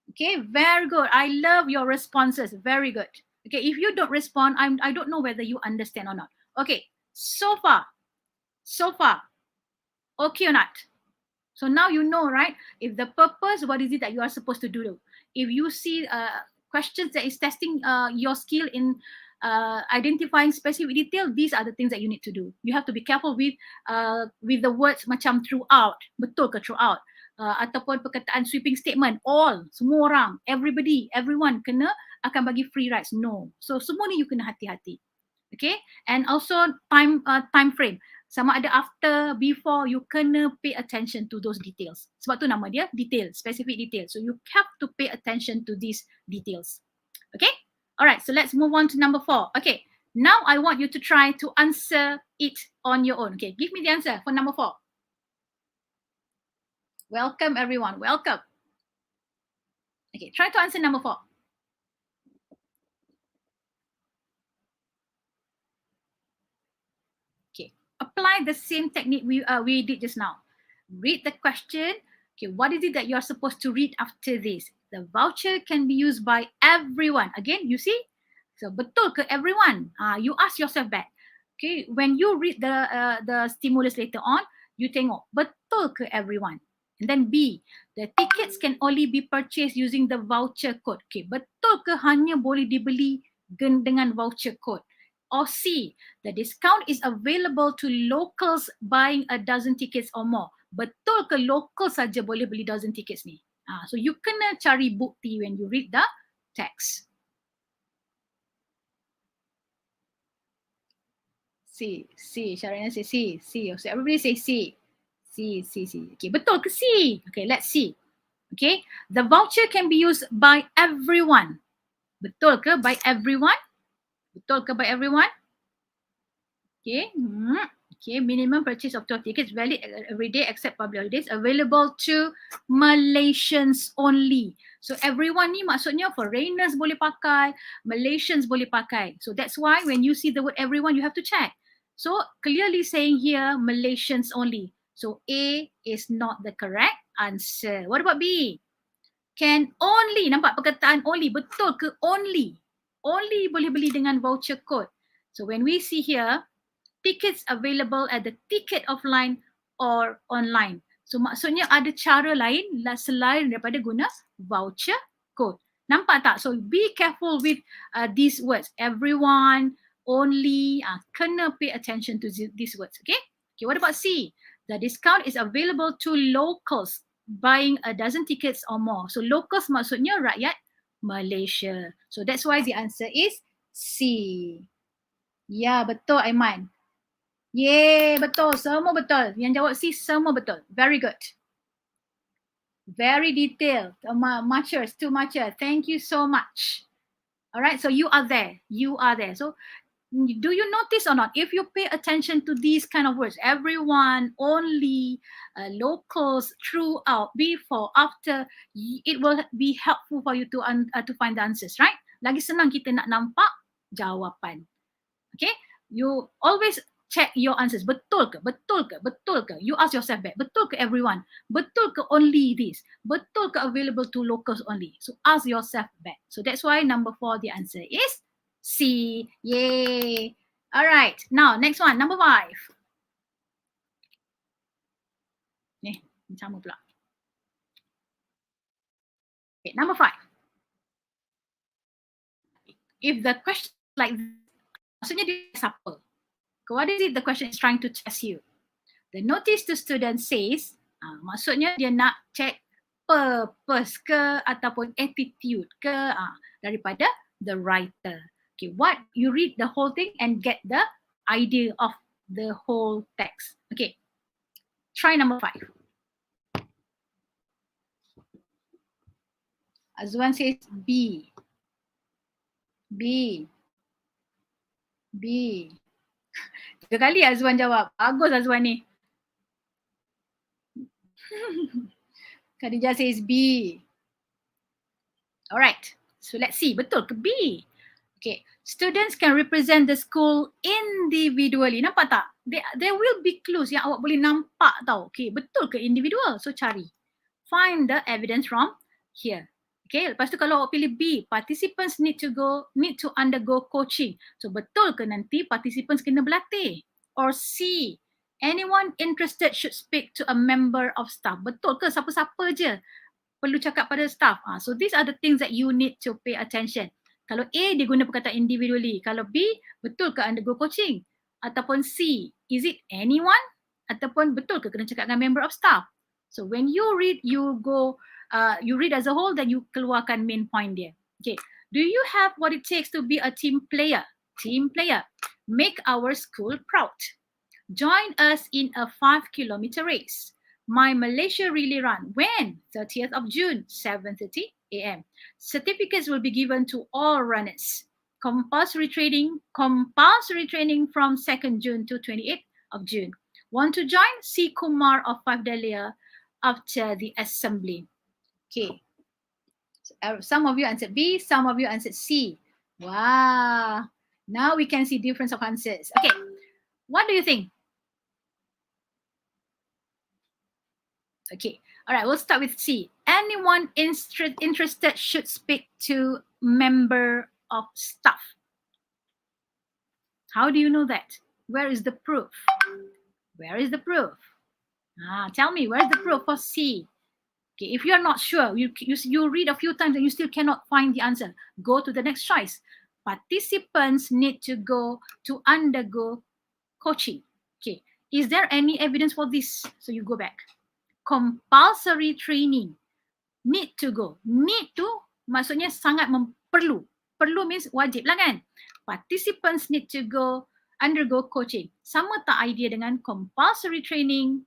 Okay, very good. I love your responses. Very good. Okay, if you don't respond, I don't know whether you understand or not. Okay, so far. Okay or not? So now you know, right? If the purpose, what is it that you are supposed to do? If you see questions that is testing your skill in identifying specific detail, these are the things that you need to do. You have to be careful with the words macam throughout, betul ke throughout, ataupun perkataan sweeping statement, all, semua orang, everybody, everyone kena akan bagi free rides. No. So semua ni you kena hati-hati. Okay, and also time frame. Sama ada after, before, you kena pay attention to those details. Sebab tu nama dia detail, specific detail. So you have to pay attention to these details. Okay? Alright, so let's move on to number 4. Okay, now I want you to try to answer it on your own. Okay, give me the answer for number 4. Welcome everyone, welcome. Okay, try to answer number 4. Okay, apply the same technique we did just now. Read the question. Okay, what is it that you're supposed to read after this? The voucher can be used by everyone. Again, you see? So, betul ke everyone? You ask yourself back. Okay, when you read the stimulus later on, you tengok, betul ke everyone? And then B, the tickets can only be purchased using the voucher code. Okay, betul ke hanya boleh dibeli dengan voucher code? Or C, the discount is available to locals buying a dozen tickets or more. Betul ke local saja boleh beli dozen tickets ni? So you kena cari bukti when you read the text. C. Syarina say C. So everybody say C. C. Okay, betul ke C? Okay, let's see. Okay, the voucher can be used by everyone. Betul ke by everyone? Betul ke by everyone? Okay. Okay, minimum purchase of 12 tickets valid every day except public holidays, available to Malaysians only. So everyone ni maksudnya foreigners boleh pakai, Malaysians boleh pakai. So that's why when you see the word everyone, you have to check. So clearly saying here Malaysians only. So A is not the correct answer. What about B? Can only, nampak perkataan only, betul ke only? Only boleh beli dengan voucher code. So when we see here, tickets available at the ticket offline or online. So maksudnya ada cara lain selain daripada guna voucher code. Nampak tak? So be careful with these words. Everyone, only, kena pay attention to these words. Okay? Okay, what about C? The discount is available to locals buying a dozen tickets or more. So locals maksudnya rakyat Malaysia. So that's why the answer is C. Ya, betul Aiman. Yeay, betul. Semua betul. Yang jawab C, semua betul. Very good. Very detailed. Mature, too mature. Thank you so much. Alright, so you are there. You are there. So, do you notice or not? If you pay attention to these kind of words, everyone, only, locals, throughout, before, after, it will be helpful for you to find the answers, right? Lagi senang kita nak nampak jawapan. Okay? You always check your answers. Betul ke? Betul ke? Betul ke? You ask yourself back. Betul ke everyone? Betul ke only this? Betul ke available to locals only? So ask yourself back. So that's why number 4, the answer is C. Yay. All right. Now, next one. Number 5. Ni, sama pula. Okay, number 5. If the question like this, maksudnya dia siapa? What is it the question is trying to test you? The notice to student says, maksudnya dia nak check purpose ke ataupun attitude ke daripada the writer. Okay, what you read the whole thing and get the idea of the whole text. Okay, try number 5. Azwan says B. B. 3 kali Azwan jawab. Bagus Azwan ni. Khadijah says B. Alright. So let's see. Betul ke B? Okay. Students can represent the school individually. Nampak tak? There will be clues yang awak boleh nampak tau. Okay. Betul ke individual? So cari. Find the evidence from here. Okay, lepas tu kalau awak pilih B, participants need to undergo coaching. So betul ke nanti participants kena berlatih? Or C, anyone interested should speak to a member of staff. Betul ke siapa-siapa je perlu cakap pada staff? So these are the things that you need to pay attention. Kalau A, dia guna perkataan individually. Kalau B, betul ke undergo coaching? Ataupun C, is it anyone? Ataupun betul ke kena cakap dengan member of staff? So when you read, you read as a whole, then you keluarkan main point dia. Okay. Do you have what it takes to be a team player? Team player. Make our school proud. Join us in a 5-kilometer race. My Malaysia Relay Run. When? 30th of June, 7:30 a.m. Certificates will be given to all runners. Compulsory training from 2nd June to 28th of June. Want to join? C. Kumar of 5 Dahlia after the assembly. Okay. So, some of you answered B, some of you answered C. Wow. Now we can see difference of answers. Okay. What do you think? Okay, all right, we'll start with C. Anyone interested should speak to member of staff. How do you know that? Where is the proof? Where is the proof? Tell me, where's the proof for C? Okay, if you're not sure, you read a few times and you still cannot find the answer, go to the next choice. Participants need to undergo coaching. Okay, is there any evidence for this? So you go back. Compulsory training. Need to go. Need to maksudnya sangat perlu. Perlu means wajib lah kan. Participants need to undergo coaching. Sama tak idea dengan compulsory training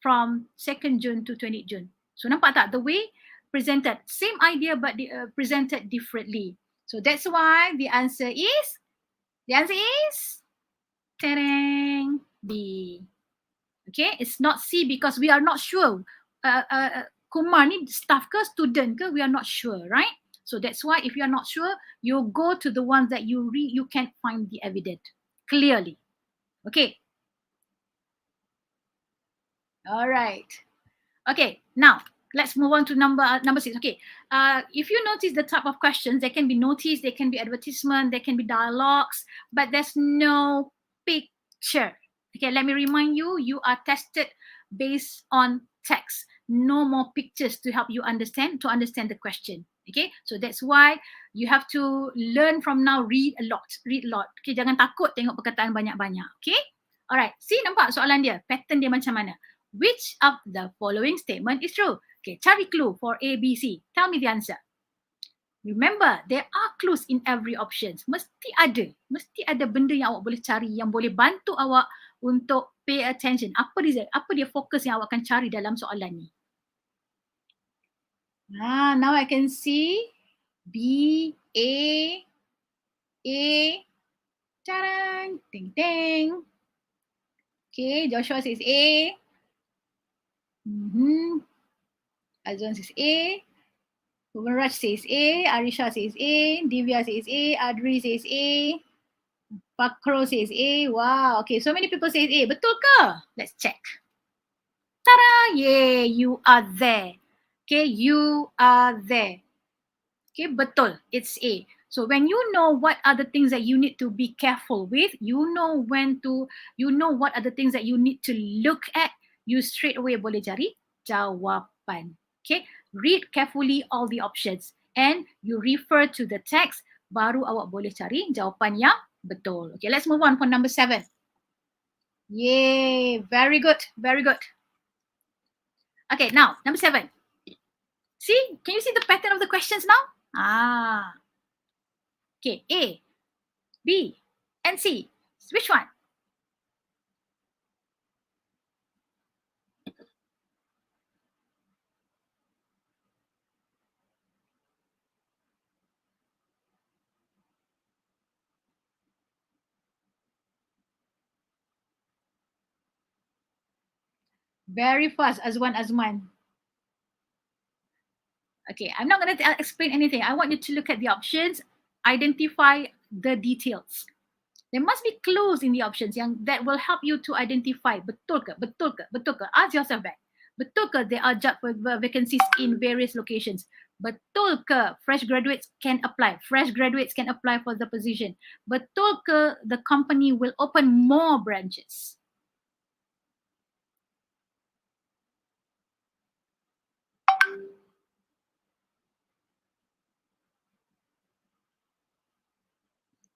from 2nd June to 20th June. So nampak tak the way presented, same idea but presented differently. So that's why the answer is tereng, B. Okay, it's not C because we are not sure. Kumar ni staff ke student ke, we are not sure, right? So that's why if you are not sure, you go to the ones that you can't find the evidence clearly. Okay. All right. Okay, now let's move on to number 6. Okay, if you notice the type of questions, they can be notice, they can be advertisement, they can be dialogues, but there's no picture. Okay, let me remind you, you are tested based on text. No more pictures to help you understand the question. Okay, so that's why you have to learn from now, read a lot. Okay, jangan takut tengok perkataan banyak-banyak. Okay, alright, see nampak soalan dia, pattern dia macam mana? Which of the following statement is true? Okay, cari clue for A, B, C. Tell me the answer. Remember, there are clues in every option. Mesti ada benda yang awak boleh cari, yang boleh bantu awak untuk pay attention. Apa dia fokus yang awak akan cari dalam soalan ni? Now I can see B, A, tarang, ting, ting. Okay, Joshua says A. Azwan says A. Raj says A. Arisha says A. Divya says A. Adri says A. Pakro says A. Wow. Okay, so many people say A. Betul ke? Let's check. Ta-da! Yay, you are there. Okay, you are there. Okay, betul. It's A. So when you know what are the things that you need to be careful with, you know what are the things that you need to look at, you straight away boleh cari jawapan. Okay, read carefully all the options and you refer to the text, baru awak boleh cari jawapan yang betul. Okay, let's move on for number 7. Yay, very good, very good. Okay, now number 7. See, can you see the pattern of the questions now? Okay, A, B, and C. Which one? Very fast, Azman. Okay, I'm not going to explain anything. I want you to look at the options, identify the details. There must be clues in the options that will help you to identify betul ke. Ask yourself back. Betul ke there are job vacancies in various locations? Betul ke fresh graduates can apply? Fresh graduates can apply for the position. Betul ke the company will open more branches?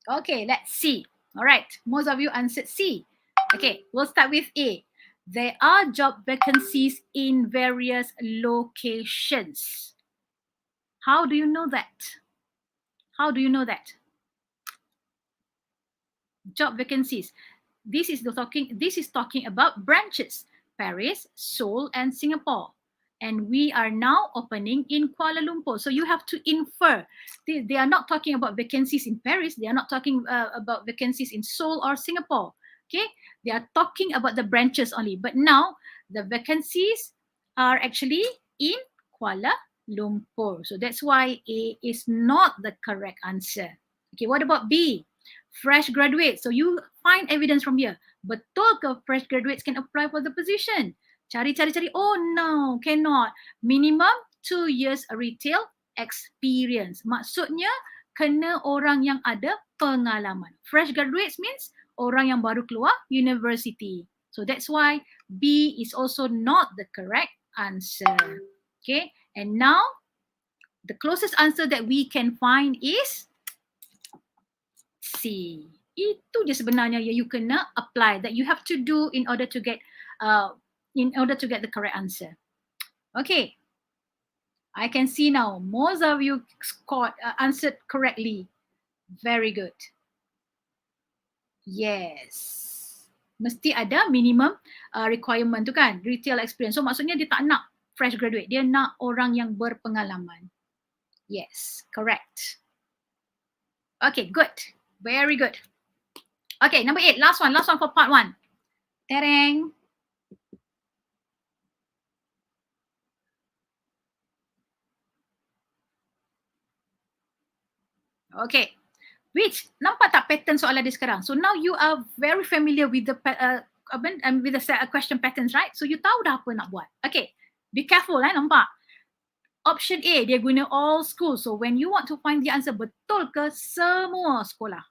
Okay, let's see. All right, most of you answered C. Okay, we'll start with A. There are job vacancies in various locations. How do you know that? How do you know that? Job vacancies. This is talking about branches, Paris, Seoul, and Singapore. And we are now opening in Kuala Lumpur. So you have to infer. They are not talking about vacancies in Paris. They are not talking about vacancies in Seoul or Singapore. Okay, they are talking about the branches only. But now the vacancies are actually in Kuala Lumpur. So that's why A is not the correct answer. Okay, what about B? Fresh graduates. So you find evidence from here. Betul ke fresh graduates can apply for the position? Cari. Oh no, cannot. Minimum 2 years retail experience. Maksudnya kena orang yang ada pengalaman. Fresh graduates means orang yang baru keluar university. So that's why B is also not the correct answer. Okay, and now the closest answer that we can find is C. Itu je sebenarnya yang you kena apply, that you have to do in order to get the correct answer. Okay, I can see now most of you answered correctly. Very good. Yes. Mesti ada minimum requirement tu kan, retail experience. So maksudnya dia tak nak fresh graduate, dia nak orang yang berpengalaman. Yes, correct. Okay, good. Very good. Okay, number 8, last one for part 1. Tereng. Okay, which nampak tak pattern soalan dia sekarang? So now you are very familiar with the question patterns, right? So you tahu dah apa nak buat. Okay, be careful nampak. Option A, dia guna all schools. So when you want to find the answer, betul ke semua sekolah?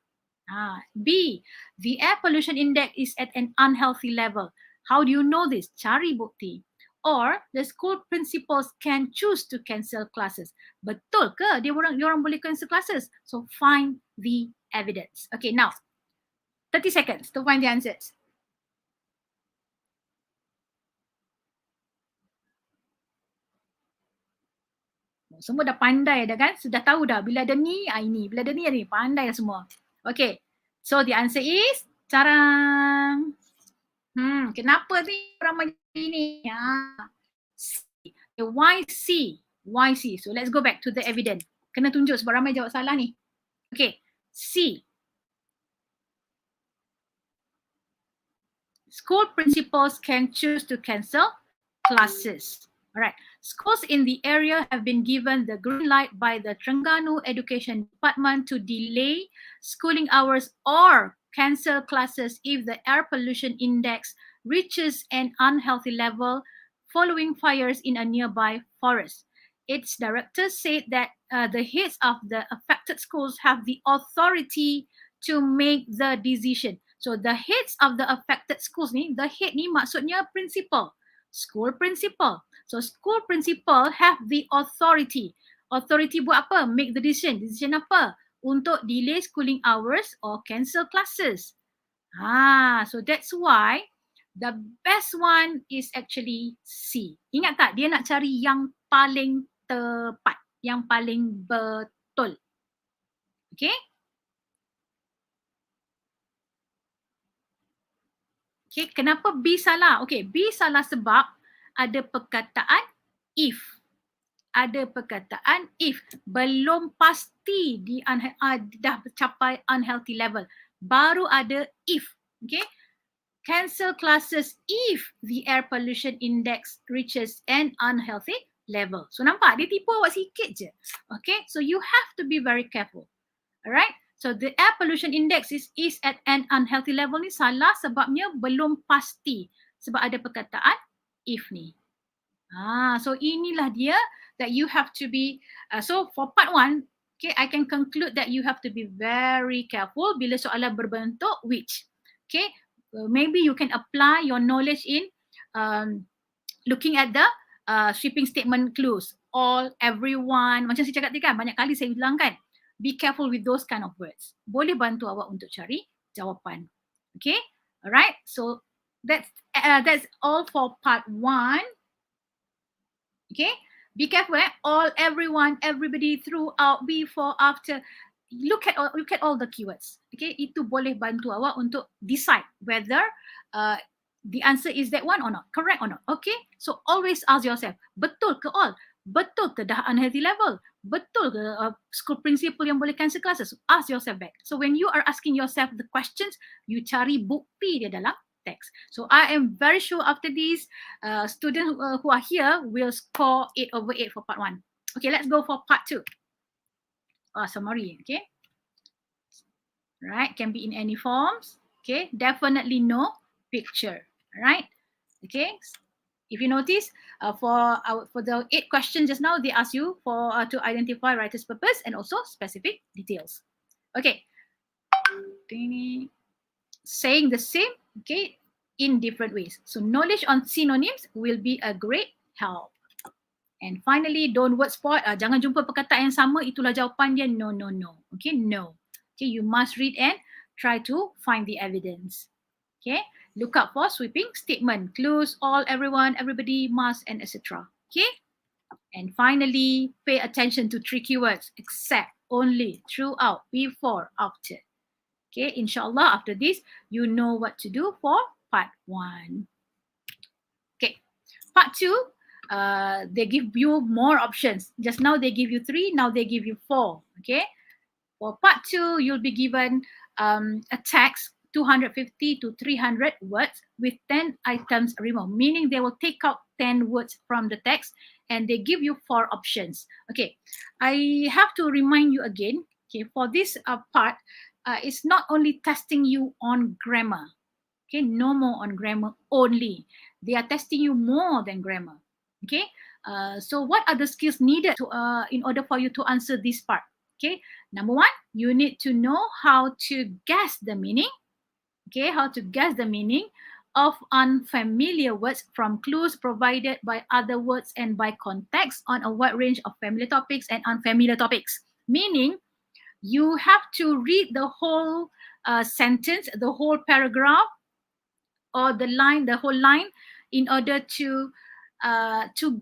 B, the air pollution index is at an unhealthy level. How do you know this? Cari bukti. Or the school principals can choose to cancel classes. Betul ke dia orang boleh cancel classes? So find the evidence. Okay, now 30 seconds to find the answers. Semua dah pandai dah kan? Sudah tahu dah bila ada ni, ini. Bila ada ni, pandai dah semua. Okay, so the answer is carang. Kenapa ni ramai ni? C. Why C? Why C? So let's go back to the evidence. Kena tunjuk sebab ramai jawab salah ni. Okay, C. School principals can choose to cancel classes. Alright, schools in the area have been given the green light by the Terengganu Education Department to delay schooling hours or cancel classes if the air pollution index reaches an unhealthy level following fires in a nearby forest. Its director said that the heads of the affected schools have the authority to make the decision. So the heads of the affected schools ni, the head ni maksudnya principal, school principal. So school principal have the authority. Authority buat apa? Make the decision. Decision apa? Untuk delay schooling hours or cancel classes. So that's why the best one is actually C. Ingat tak? Dia nak cari yang paling tepat, yang paling betul. Okay? Okay, kenapa B salah? Okay, B salah sebab ada perkataan if. Ada perkataan if. Belum pasti dah capai unhealthy level. Baru ada if. Okay. Cancel classes if the air pollution index reaches an unhealthy level. So nampak? Dia tipu awak sikit je. Okay. So you have to be very careful. Alright. So the air pollution index is at an unhealthy level ni salah sebabnya belum pasti. Sebab ada perkataan if ni. So inilah dia that you have to be, so for part 1, okay, I can conclude that you have to be very careful bila soalan berbentuk which. Okay, maybe you can apply your knowledge in looking at the sweeping statement clues. All, everyone, macam saya cakap tadi kan, banyak kali saya bilang kan, be careful with those kind of words. Boleh bantu awak untuk cari jawapan. Okay, alright, so that's all for part 1. Okay, be careful. All, everyone, everybody, throughout, before, after. Look at all the keywords. Okay, itu boleh bantu awak untuk decide whether the answer is that one or not, correct or not. Okay, so always ask yourself, betul ke all? Betul ke dah unhealthy level? Betul ke school principal yang boleh cancel classes? Ask yourself back. So when you are asking yourself the questions, you cari bukti dia dalam text. So I am very sure after this, students who are here will score 8/8 for part 1. Okay, let's go for part 2. Summary, okay. Right, can be in any forms. Okay, definitely no picture. Right, okay. If you notice, for the 8 questions just now, they ask you for to identify writer's purpose and also specific details. Okay, saying the same, okay, in different ways. So knowledge on synonyms will be a great help. And finally, don't word spot. Jangan jumpa perkataan yang sama, itulah jawapan dia. No, no, no. Okay, no. Okay, you must read and try to find the evidence. Okay, look out for sweeping statement, clues, all, everyone, everybody, must, and etc. Okay, and finally, pay attention to tricky words, except, only, throughout, before, after. Okay, inshallah, after this, you know what to do for part 1. Okay, part 2, they give you more options. Just now they give you 3, now they give you 4. Okay, for part 2, you'll be given a text 250 to 300 words with 10 items removed, meaning they will take out 10 words from the text and they give you 4 options. Okay, I have to remind you again, okay, for this part, it's not only testing you on grammar. Okay, no more on grammar only. They are testing you more than grammar. Okay, so what are the skills needed to in order for you to answer this part? Okay, number 1, you need to know how to guess the meaning. Okay, how to guess the meaning of unfamiliar words from clues provided by other words and by context on a wide range of familiar topics and unfamiliar topics. Meaning, you have to read the whole sentence, the whole paragraph, or the whole line, in order to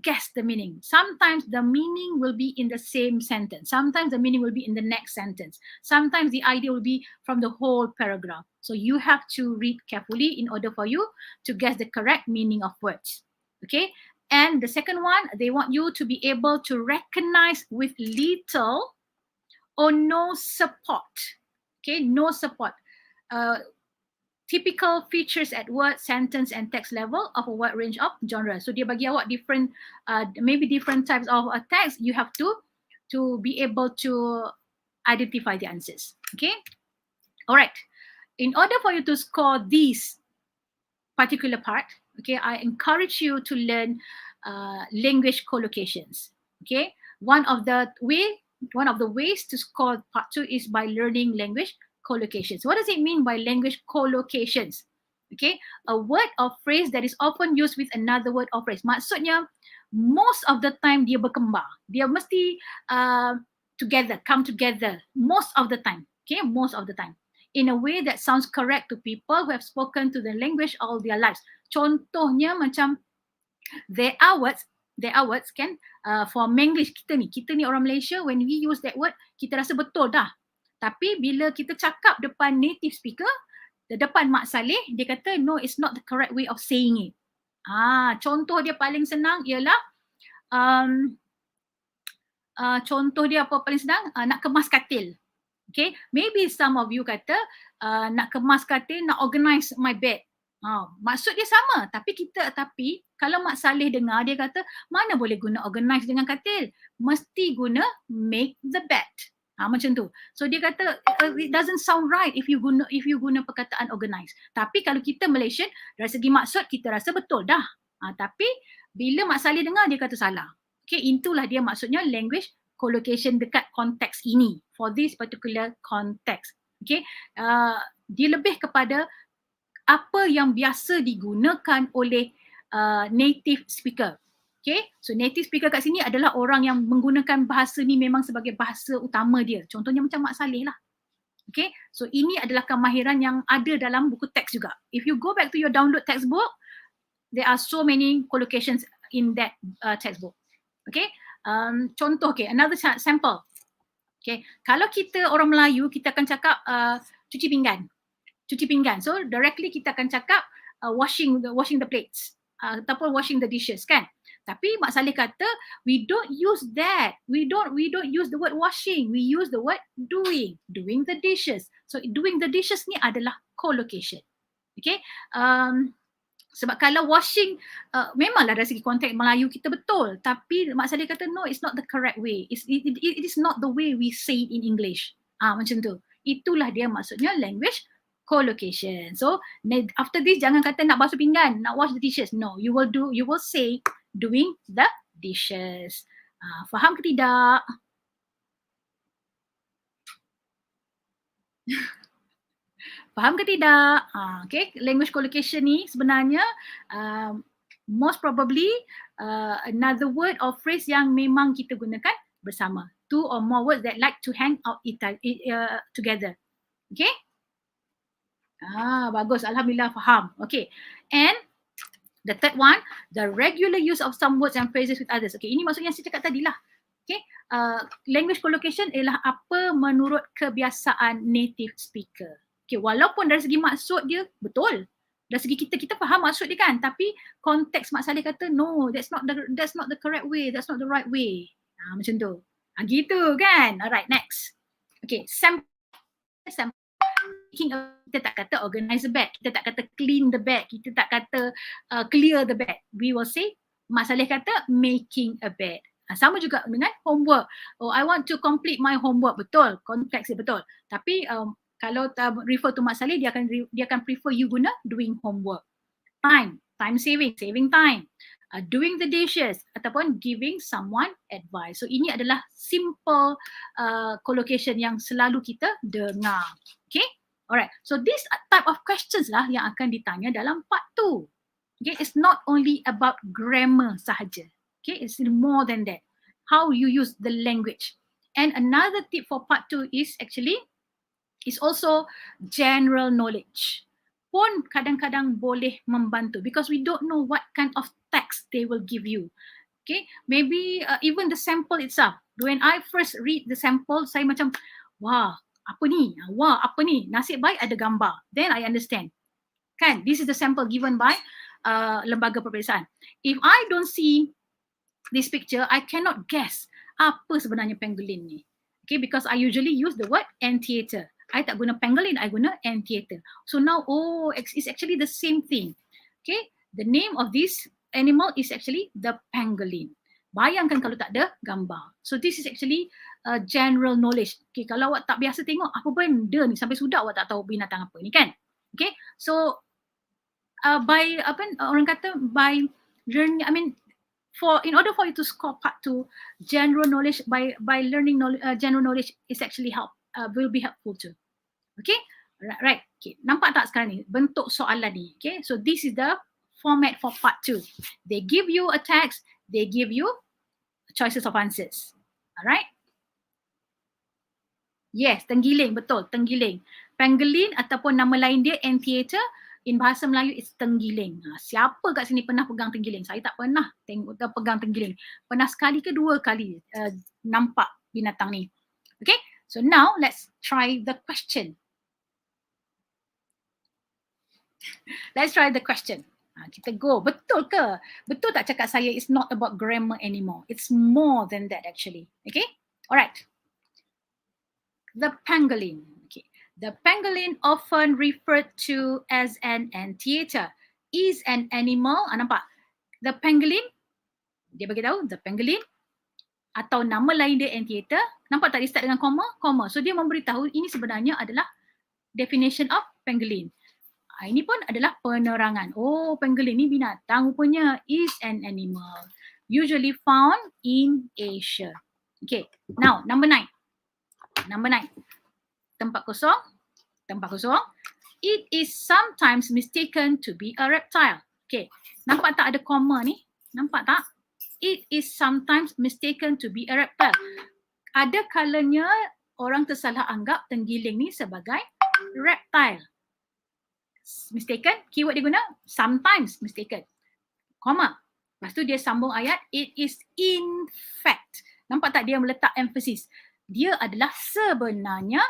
guess the meaning. Sometimes the meaning will be in the same sentence. Sometimes the meaning will be in the next sentence. Sometimes the idea will be from the whole paragraph. So you have to read carefully in order for you to guess the correct meaning of words. Okay. And the second one, they want you to be able to recognize with little or no support. Okay, no support. Typical features at word, sentence, and text level of a wide range of genre. So dia bagi awak different, maybe different types of text. You have to be able to identify the answers. Okay, all right. In order for you to score this particular part, okay, I encourage you to learn language collocations. Okay, one of the ways to score part 2 is by learning language collocations. What does it mean by language collocations? Okay, a word or phrase that is often used with another word or phrase. Maksudnya, most of the time dia berkembar. Dia mesti together, come together most of the time. Okay, most of the time. In a way that sounds correct to people who have spoken to the language all their lives. Contohnya macam, there are words kan, for Manglish kita ni orang Malaysia, when we use that word, kita rasa betul dah. Tapi bila kita cakap depan native speaker, depan Mak Saleh, dia kata, no, it's not the correct way of saying it. Contoh dia paling senang ialah, contoh dia apa paling senang? Nak kemas katil. Okay, maybe some of you kata, nak kemas katil, nak organize my bed. Maksud dia sama, tapi kalau Mak Saleh dengar, dia kata, mana boleh guna organize dengan katil? Mesti guna make the bed. Macam tu. So dia kata, it doesn't sound right if you guna perkataan organize. Tapi kalau kita Malaysian, dari segi maksud kita rasa betul dah. Tapi bila Mak Saleh dengar, dia kata salah. Okay, itulah dia maksudnya language collocation dekat konteks ini, for this particular context. Okay, dia lebih kepada apa yang biasa digunakan oleh native speaker. Okay, so native speaker kat sini adalah orang yang menggunakan bahasa ni memang sebagai bahasa utama dia. Contohnya macam Mak Saleh lah. Okay, so ini adalah kemahiran yang ada dalam buku teks juga. If you go back to your download textbook, there are so many collocations in that textbook. Okay, contoh, okay, another sample. Okay, kalau kita orang Melayu, kita akan cakap cuci pinggan. Cuci pinggan. So directly kita akan cakap washing the plates ataupun washing the dishes, kan? Tapi Mak Saleh kata, we don't use that. We don't use the word washing. We use the word doing the dishes. So doing the dishes ni adalah collocation. Okay. Sebab kalau washing, memanglah dari segi konteks Melayu kita betul. Tapi Mak Saleh kata, no, it's not the correct way. It is not the way we say it in English. Macam tu. Itulah dia maksudnya language collocation. So after this jangan kata nak basuh pinggan, nak wash the dishes. No, you will say doing the dishes. Faham ke tidak? Faham ke tidak? Okay, language collocation ni sebenarnya most probably another word or phrase yang memang kita gunakan bersama. Two or more words that like to hang out together. Okay? Bagus. Alhamdulillah faham. Okay. And the third one, the regular use of some words and phrases with others. Okay, ini maksudnya saya cakap tadi lah. Okay, language collocation ialah apa menurut kebiasaan native speaker. Okay, walaupun dari segi maksud dia betul. Dari segi kita faham maksud dia kan, tapi konteks Mak Saleh kata no, that's not the correct way, that's not the right way. Macam tu. Gitu kan. Alright, next. Okay, sample. Kita tak kata organize the bed, kita tak kata clean the bed, kita tak kata clear the bed. We will say, Mak Saleh kata making a bed. Sama juga dengan homework. Oh, I want to complete my homework. Betul, konteks dia betul. Tapi kalau refer to Mak Saleh, dia akan prefer you guna doing homework. Time saving time. Doing the dishes ataupun giving someone advice. So ini adalah simple collocation yang selalu kita dengar. Okay? Alright. So this type of questions lah yang akan ditanya dalam part 2. Okay? It's not only about grammar sahaja. Okay? It's more than that. How you use the language. And another tip for part 2 is also general knowledge. Pun kadang-kadang boleh membantu because we don't know what kind of text they will give you. Okay, maybe even the sample itself. When I first read the sample, saya macam, wah, apa ni? Nasib baik ada gambar. Then I understand. Kan, this is the sample given by lembaga peperiksaan. If I don't see this picture, I cannot guess apa sebenarnya pangolin ni. Okay, because I usually use the word anteater. I tak guna pangolin, I guna anteater. So now, it's actually the same thing. Okay, the name of this animal is actually the pangolin. Bayangkan kalau tak ada gambar. So this is actually general knowledge. Okay, kalau awak tak biasa tengok apa benda ni sampai sudah awak tak tahu binatang apa ni kan. Okay, so by learning, in order for you to score part 2, general knowledge by learning general knowledge is actually will be helpful too. Okay, right. Okay, nampak tak sekarang ni bentuk soalan ni? Okay, so this is the format for part 2. They give you a text, they give you choices of answers. Alright. Yes, tenggiling, betul, tenggiling. Pangolin ataupun nama lain dia anteater, in bahasa Melayu is tenggiling. Siapa kat sini pernah pegang tenggiling? Saya tak pernah pegang tenggiling. Pernah sekali ke 2 kali nampak binatang ni. Okay, so now let's try the question. Let's try the question. Kita go. Betul ke? Betul tak cakap saya it's not about grammar anymore? It's more than that actually. Okay? Alright. The pangolin. Okay. The pangolin often referred to as an anteater is an animal. Nampak? The pangolin, dia bagi tahu the pangolin atau nama lain dia anteater. Nampak tak dia start dengan koma? So dia memberitahu ini sebenarnya adalah definition of pangolin. Ini pun adalah penerangan. Oh, pangolin ni binatang rupanya, is an animal. Usually found in Asia. Okay, now number 9. Tempat kosong. It is sometimes mistaken to be a reptile. Okay, nampak tak ada koma ni? Nampak tak? It is sometimes mistaken to be a reptile. Ada kalanya orang tersalah anggap tenggiling ni sebagai reptile. Mistaken, keyword dia guna sometimes mistaken. Koma. Lepas tu dia sambung ayat, it is in fact. Nampak tak dia meletak emphasis? Dia adalah sebenarnya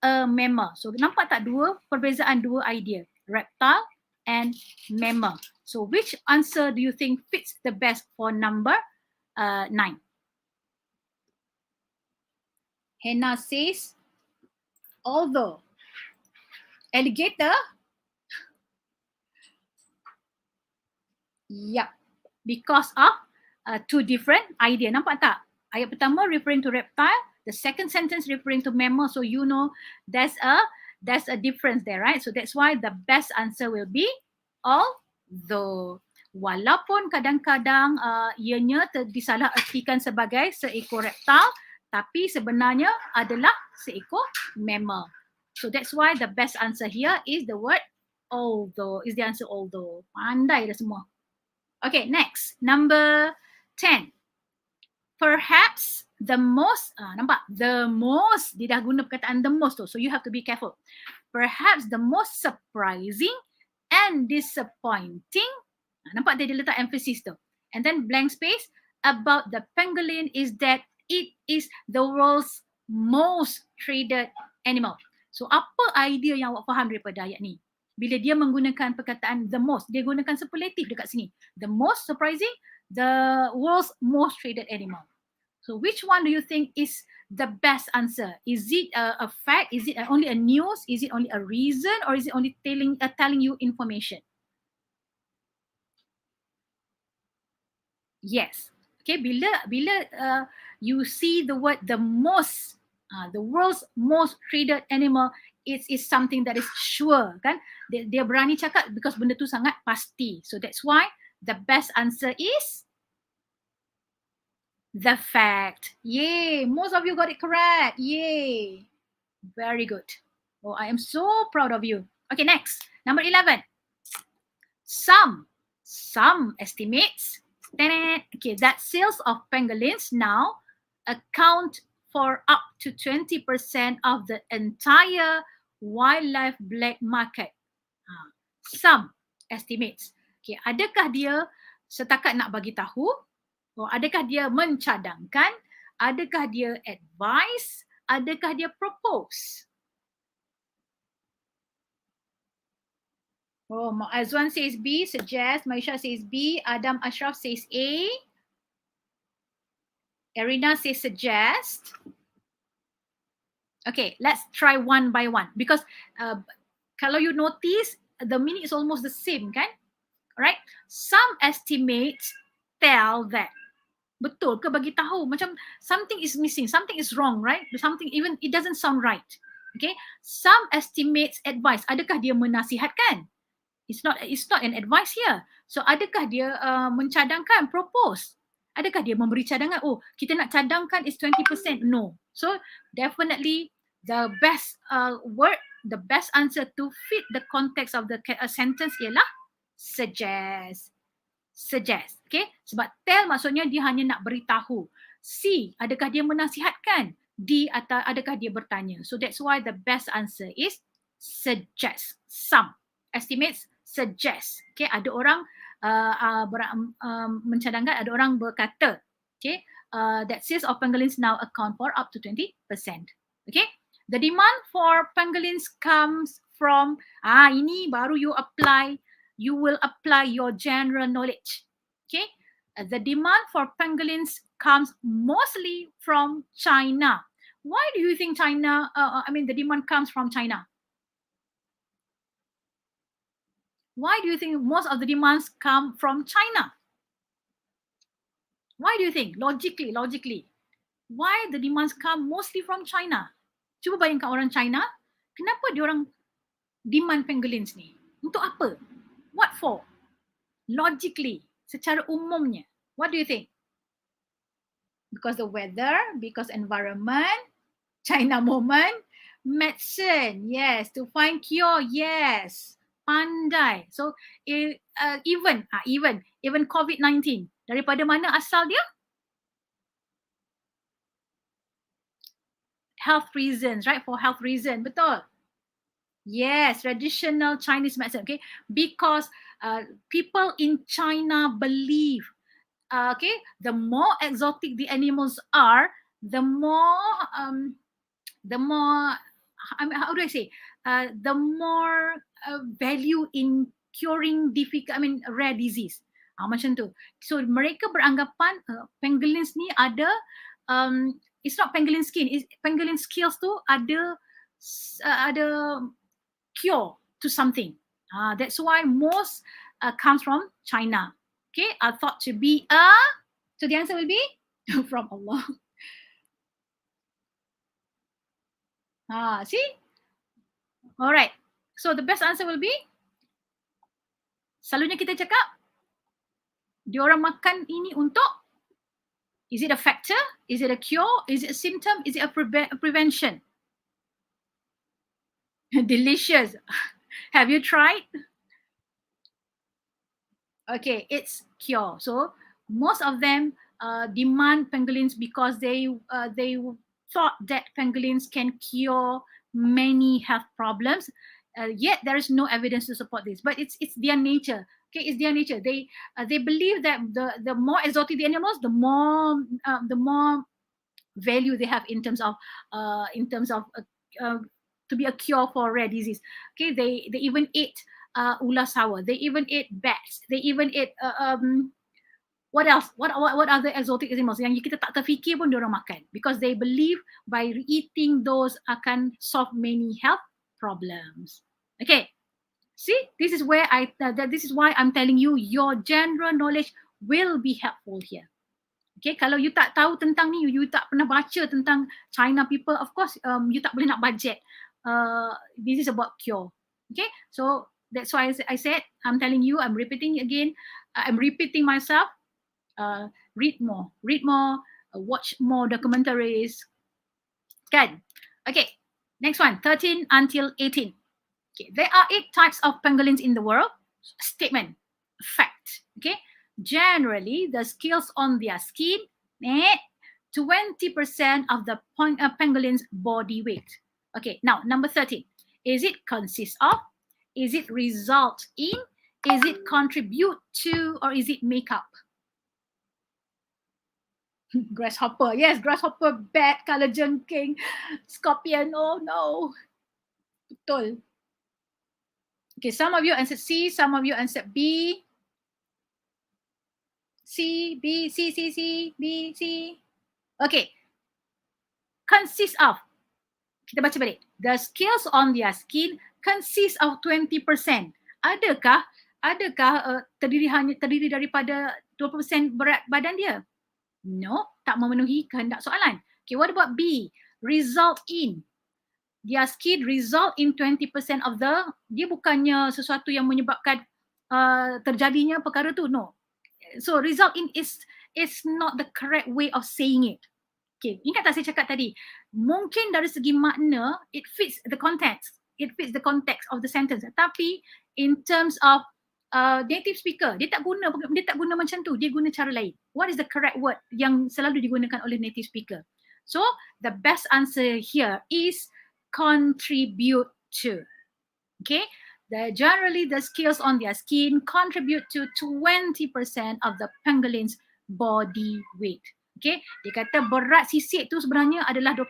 a mammal. So nampak tak perbezaan dua idea, reptile and mammal. So which answer do you think fits the best for number 9? Hannah says, although alligator. Yep, because of two different idea. Nampak tak? Ayat pertama referring to reptile, the second sentence referring to mammal. So you know there's a There's a difference there, right? So that's why the best answer will be although. Walaupun kadang-kadang ianya disalahartikan sebagai seekor reptil, tapi sebenarnya adalah seekor mammal. So that's why the best answer here is the word although. Is the answer although. Pandai dah semua. Okay, next. Number 10. Perhaps the most, nampak? The most, dia dah guna perkataan the most tu. So you have to be careful. Perhaps the most surprising and disappointing, nampak dia letak emphasis tu. And then blank space, about the pangolin is that it is the world's most traded animal. So apa idea yang awak faham daripada ayat ni? Bila dia menggunakan perkataan the most, dia gunakan superlative dekat sini. The most surprising, the world's most traded animal. So which one do you think is the best answer? Is it a fact? Is it only a news? Is it only a reason? Or is it only telling you information? Yes. Okay, bila you see the word the most, the world's most traded animal, it is something that is sure, kan? Dia berani cakap because benda tu sangat pasti. So that's why the best answer is the fact. Yay! Most of you got it correct. Yay! Very good. Oh, I am so proud of you. Okay, next. Number 11. Some estimates. Okay, that sales of pangolins now account for up to 20% of the entire wildlife black market. Some estimates. Okay, adakah dia setakat nak bagi tahu? Adakah dia mencadangkan? Adakah dia advise? Adakah dia propose? Oh, Azwan says B, suggest. Maisha says B. Adam Ashraf says A. Erina says suggest. Okay, let's try one by one. Because kalau you notice, the meaning is almost the same, kan? Alright? Some estimates tell that. Betul ke bagi tahu? Macam something is missing, something is wrong, right? Something even, it doesn't sound right. Okay? Some estimates advise. Adakah dia menasihatkan? It's not an advice here. So adakah dia mencadangkan, propose? Adakah dia memberi cadangan? Oh, kita nak cadangkan is 20%. No. So definitely the best word, the best answer to fit the context of the sentence ialah suggest. Suggest. Okay? Sebab tell maksudnya dia hanya nak beritahu. C, adakah dia menasihatkan? D, adakah dia bertanya? So that's why the best answer is suggest. Some estimates suggest. Okay, ada orang mencadangkan, ada orang berkata, okay, that sales of pangolins now account for up to 20%. Okay, the demand for pangolins comes from, ini baru you will apply your general knowledge. Okay, the demand for pangolins comes mostly from China. Why do you think the demand comes from China? Why do you think most of the demands come from China? Why do you think? Logically. Why the demands come mostly from China? Cuba bayangkan orang China, kenapa dia orang demand pangolins ni? Untuk apa? What for? Logically, secara umumnya. What do you think? Because the weather, because environment, China moment, medicine, yes. To find cure, yes. Pandai. So even COVID-19, daripada mana asal dia? Health reasons, right? For health reason, betul. Yes, traditional Chinese medicine, okay? Because people in China believe, okay, the more exotic the animals are, the more how do I say? The more value in curing rare disease. Macam tu. So mereka beranggapan pangolins ni ada, it's not pangolin skin, pangolin skills tu ada cure to something. That's why most comes from China. Okay, are thought to be so the answer will be from Allah. See? Alright. So the best answer will be, selalunya kita cakap, diorang makan ini untuk, is it a factor? Is it a cure? Is it a symptom? Is it a prevention? Delicious. Have you tried? Okay, it's cure. So most of them demand pangolins because they thought that pangolins can cure many health problems. Yet there is no evidence to support this. But it's their nature. Okay, it's their nature. They believe that the more exotic the animals, the more value they have in terms of to be a cure for rare disease. Okay, they even eat ular sour. They even eat bats. They even eat what else? What other exotic animals yang kita tak terfikir pun diorang makan, because they believe by eating those akan solve many health problems. Okay, see, this is where this is why I'm telling you your general knowledge will be helpful here. Okay, kalau you tak tahu tentang ni, you tak pernah baca tentang China people, of course you tak boleh nak budget. This is about cure. Okay, so that's why I said, I'm telling you, I'm repeating again, I'm repeating myself. Read more, watch more documentaries. Kan? Okay, next one, 13 until 18. Okay, there are 8 types of pangolins in the world. Statement, fact. Okay, generally the scales on their skin 20% of the pangolin's body weight. Okay, now number 13. Is it consist of? Is it result in? Is it contribute to? Or is it make up? Grasshopper. Yes, grasshopper, bat, kalajengking, scorpion. Oh no. Betul. Okay, some of you answered C, some of you answered B. C, B, C, C, C, B, C. Okay. Consist of. Kita baca balik. The scales on their skin consist of 20%. Adakah terdiri daripada 20% berat badan dia? No, tak memenuhi kehendak soalan. Okay, what about B? Result in. Their skin result in 20% of the, dia bukannya sesuatu yang menyebabkan terjadinya perkara tu. No. So result in is not the correct way of saying it. Okay, ingat tak saya cakap tadi? Mungkin dari segi makna, it fits the context. It fits the context of the sentence. Tapi in terms of native speaker, dia tak guna macam tu. Dia guna cara lain. What is the correct word yang selalu digunakan oleh native speaker? So the best answer here is contribute to. Okay, generally the scales on their skin contribute to 20% of the pangolin's body weight. Okay, dia kata berat sisik tu sebenarnya adalah 20%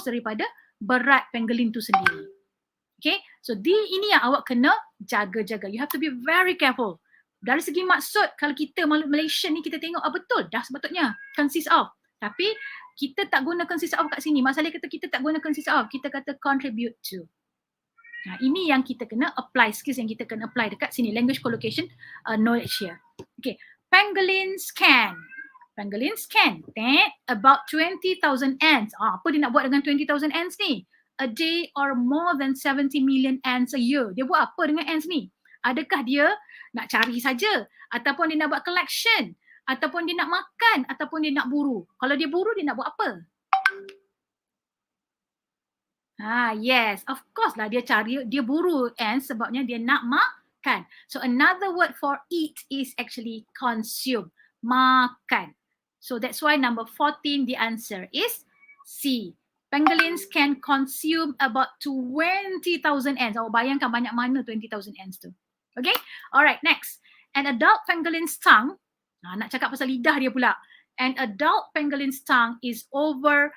daripada berat pangolin tu sendiri. Okay, so ini yang awak kena jaga-jaga. You have to be very careful. Dari segi maksud, kalau kita Malaysia ni kita tengok, betul dah sepatutnya consist of. Tapi kita tak guna consist of kat sini. Masalah kita tak guna consist of, kita kata contribute to. Nah, ini yang kita kena apply, skills yang kita kena apply dekat sini. Language collocation knowledge here. Okay, pangolins can about 20,000 ants. Apa dia nak buat dengan 20,000 ants ni? A day or more than 70 million ants a year. Dia buat apa dengan ants ni? Adakah dia nak cari saja? Ataupun dia nak buat collection? Ataupun dia nak makan? Ataupun dia nak buru? Kalau dia buru, dia nak buat apa? Yes, of course lah dia buru ants sebabnya dia nak makan. So another word for eat is actually consume. Makan. So that's why number 14, the answer is C. Pangolins can consume about 20,000 ants. Bayangkan banyak mana 20,000 ants tu. Okay, alright, next. An adult pangolin's tongue, nak cakap pasal lidah dia pula. An adult pangolin's tongue is over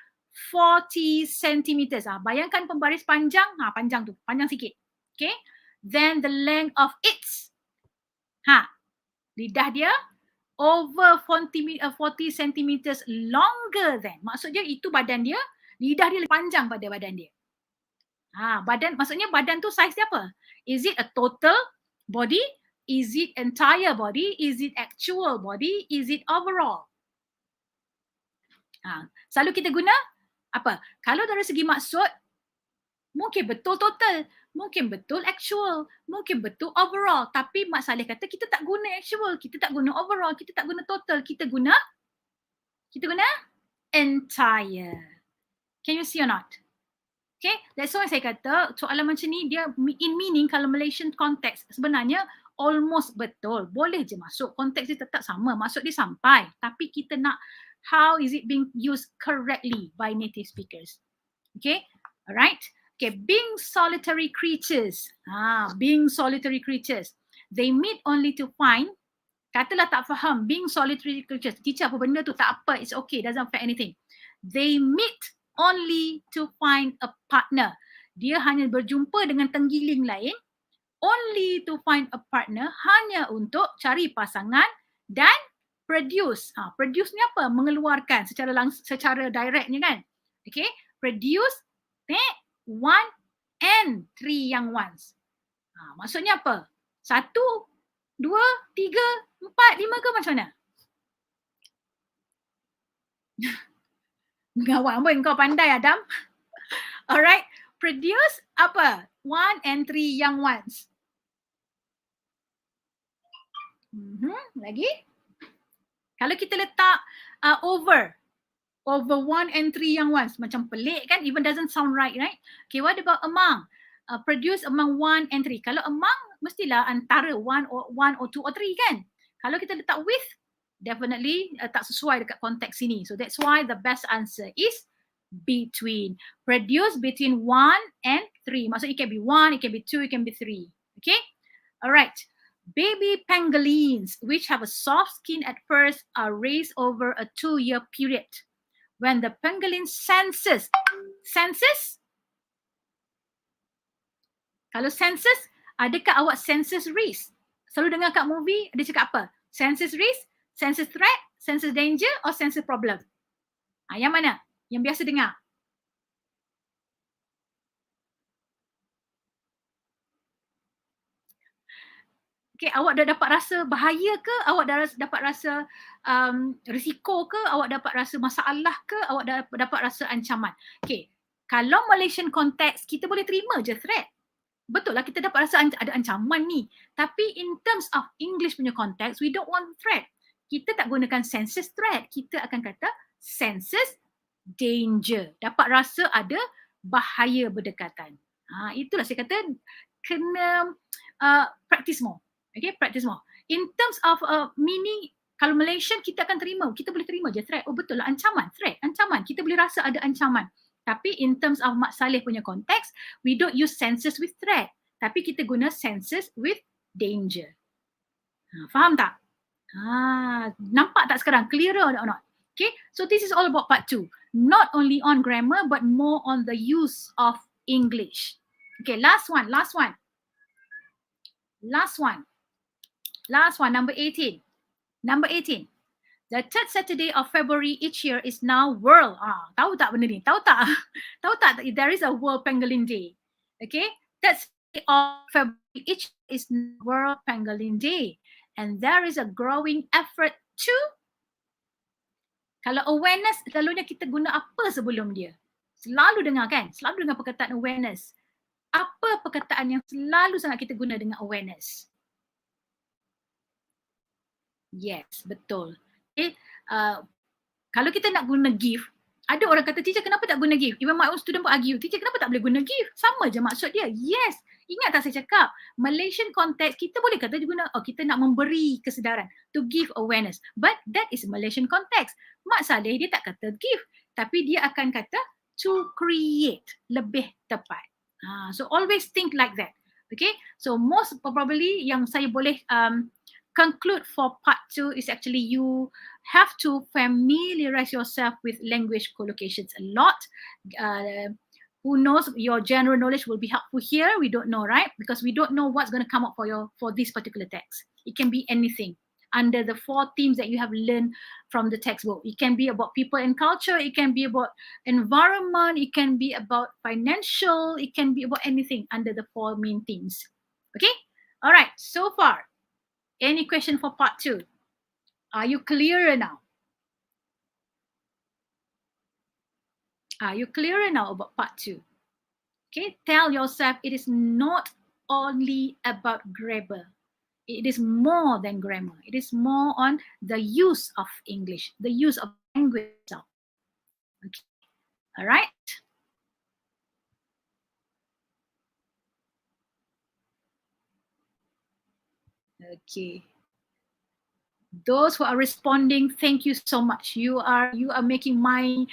40 centimeters. Bayangkan pembaris panjang, panjang tu, panjang sikit. Okay, then the length of its, lidah dia over 40 centimeters longer than. Maksudnya itu badan dia, lidah dia lebih panjang pada badan dia. Badan, maksudnya badan tu size dia apa? Is it a total body? Is it entire body? Is it actual body? Is it overall? Selalu kita guna apa? Kalau dari segi maksud, Mungkin betul total, mungkin betul actual, mungkin betul overall. Tapi Mak Saleh kata kita tak guna actual, kita tak guna overall, kita tak guna total, kita guna entire. Can you see or not? Okay, that's why saya kata soalan macam ni dia in meaning kalau Malaysian context sebenarnya almost betul. Boleh je masuk, konteks dia tetap sama, maksud dia sampai. Tapi kita nak how is it being used correctly by native speakers. Okay, alright. Okay, being solitary creatures. Being solitary creatures. They meet only to find, katalah tak faham, being solitary creatures. Teacher apa benda tu, tak apa, it's okay, doesn't affect anything. They meet only to find a partner. Dia hanya berjumpa dengan tenggiling lain, only to find a partner, hanya untuk cari pasangan dan produce. Produce ni apa? Mengeluarkan secara directnya kan. Okay, produce, one and three young ones. Maksudnya apa? 1, 2, 3, 4, 5 ke macam mana? Ngawak pun kau pandai Adam. Alright, produce apa? 1 and 3 young ones. Lagi? Kalau kita letak over 1 and 3 young ones, macam pelik kan? Even doesn't sound right, right? Okay, what about among? Produce among 1 and 3. Kalau among, mestilah antara 1 or 2 or 3 kan? Kalau kita letak with, definitely tak sesuai dekat konteks sini. So that's why the best answer is between. Produce between 1 and 3. Maksudnya it can be 1, it can be 2, it can be 3. Okay? Alright. Baby pangolins, which have a soft skin at first, are raised over a 2-year period. When the pangolin senses? Kalau senses, adakah awak senses risk? Selalu dengar kat movie, dia cakap apa? Senses risk, senses threat, senses danger or senses problem? Yang mana? Yang biasa dengar? Okay, awak dah dapat rasa bahaya ke? Awak dah dapat rasa risiko ke? Awak dapat rasa masalah ke? Awak dah dapat rasa ancaman? Okay, kalau Malaysian context, kita boleh terima je threat. Betul lah kita dapat rasa ada ancaman ni. Tapi in terms of English punya context, we don't want threat. Kita tak gunakan senses threat. Kita akan kata senses danger. Dapat rasa ada bahaya berdekatan. Itulah saya kata kena practice more. Okay, practice more. In terms of meaning, kalau Malaysian kita akan terima. Kita boleh terima je threat. Oh betul lah ancaman, threat, ancaman. Kita boleh rasa ada ancaman. Tapi in terms of Mak Saleh punya konteks, we don't use senses with threat. Tapi kita guna senses with danger. Faham tak? Nampak tak sekarang? Clearer or not? Okay, so this is all about part 2. Not only on grammar, but more on the use of English. Okay, last one, number 18. The third Saturday of February each year is now World. Tahu tak benda ni? Tahu tak? There is a World Pangolin Day. Okay, third Saturday of February each year is World Pangolin Day, and there is a growing effort to. Kalau awareness, selalunya kita guna apa sebelum dia? Selalu dengar kan? Selalu dengar perkataan awareness. Apa perkataan yang selalu sangat kita guna dengan awareness? Yes, betul. Okay. Kalau kita nak guna give, ada orang kata, teacher kenapa tak guna give? Even my own student pun argue, teacher kenapa tak boleh guna give? Sama je maksud dia. Yes, ingat tak saya cakap, Malaysian context kita boleh kata guna, kita nak memberi kesedaran, to give awareness. But that is Malaysian context. Mak Saleh dia tak kata give, tapi dia akan kata to create, lebih tepat. So always think like that. Okay, so most probably yang saya boleh conclude for part 2 is actually you have to familiarize yourself with language collocations a lot. Who knows, your general knowledge will be helpful here. We don't know, right? Because we don't know what's going to come up for this particular text. It can be anything under the 4 themes that you have learned from the textbook. It can be about people and culture. It can be about environment. It can be about financial. It can be about anything under the 4 main themes. Okay? All right. So far, any question for part 2? Are you clearer now? Are you clearer now about part 2? Okay, tell yourself it is not only about grammar. It is more than grammar. It is more on the use of English, the use of language itself. Okay, all right. Okay. Those who are responding, thank you so much. You are making my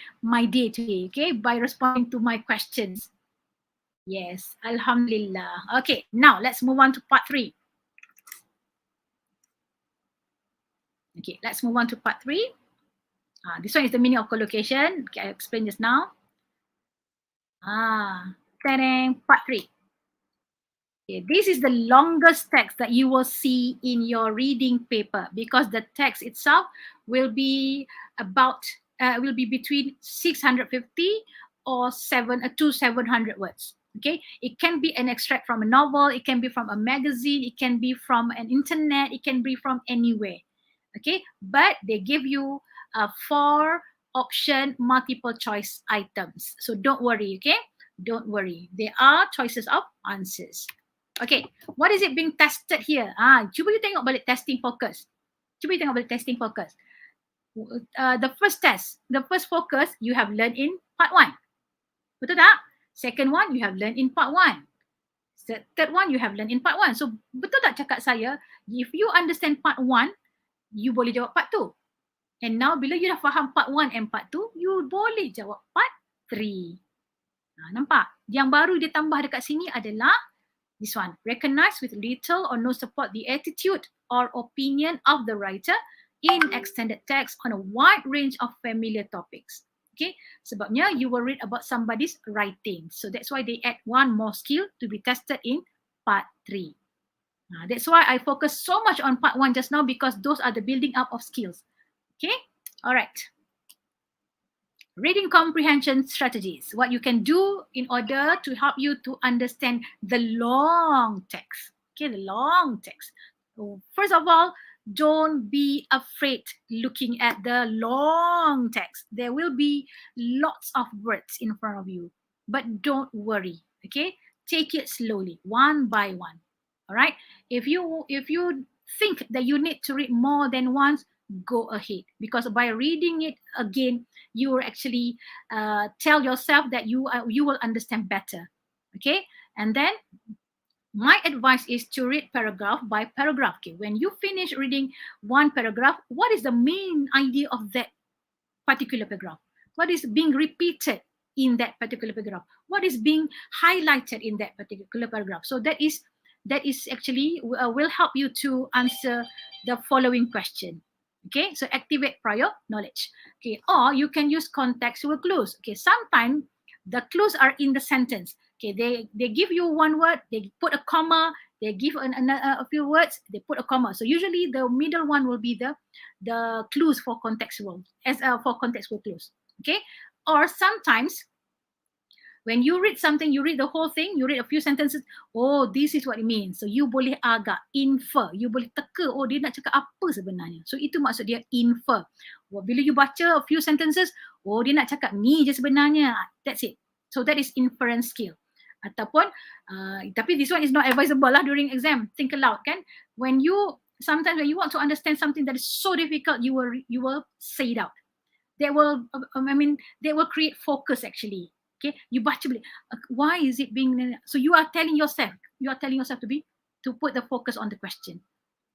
day today, okay, by responding to my questions. Yes, alhamdulillah. Okay, now let's move on to part 3. Okay, let's move on to part 3. This one is the meaning of collocation. Okay, I explained just now. Part 3. Okay, this is the longest text that you will see in your reading paper, because the text itself will be between 650 or 700 words. Okay, it can be an extract from a novel, it can be from a magazine, it can be from an internet, it can be from anywhere. Okay, but they give you 4 option multiple choice items, so don't worry. Okay, don't worry, there are choices of answers. Okay, what is it being tested here? Cuba you tengok balik testing focus. Cuba you tengok balik testing focus. The first focus you have learned in part 1. Betul tak? Second one you have learned in part 1. Third one you have learned in part 1. So betul tak cakap saya, if you understand part 1, you boleh jawab part 2. And now bila you dah faham part 1 and part 2, you boleh jawab part 3. Nampak? Yang baru dia tambah dekat sini adalah this one. Recognize with little or no support the attitude or opinion of the writer in extended text on a wide range of familiar topics. Okay, sebabnya you will read about somebody's writing. So that's why they add one more skill to be tested in part 3. That's why I focus so much on part 1 just now, because those are the building up of skills. Okay, all right. Reading comprehension strategies. What you can do in order to help you to understand the long text. Okay, the long text. So first of all, don't be afraid looking at the long text. There will be lots of words in front of you, but don't worry. Okay, take it slowly, one by one. All right. If you think that you need to read more than once, go ahead, because by reading it again, you will actually tell yourself that you will understand better. Okay, and then my advice is to read paragraph by paragraph. Okay, when you finish reading one paragraph, what is the main idea of that particular paragraph? What is being repeated in that particular paragraph? What is being highlighted in that particular paragraph? So that is actually will help you to answer the following question. Okay, so activate prior knowledge. Okay, or you can use contextual clues. Okay, sometimes the clues are in the sentence. Okay, they give you one word, they put a comma, they give a few words, they put a comma. So usually the middle one will be the clues for contextual clues. Okay, or sometimes when you read something, you read the whole thing, you read a few sentences, oh, this is what it means. So you boleh agak infer, you boleh teka, oh, dia nak cakap apa sebenarnya. So itu maksud dia infer. Bila you baca a few sentences, oh, dia nak cakap ni je sebenarnya. That's it. So that is inference skill. Ataupun, tapi this one is not advisable lah during exam. Think aloud, kan? Sometimes when you want to understand something that is so difficult, you will say it out. They will create focus actually. Okay, you baca balik. Why is it being? So you are telling yourself to put the focus on the question.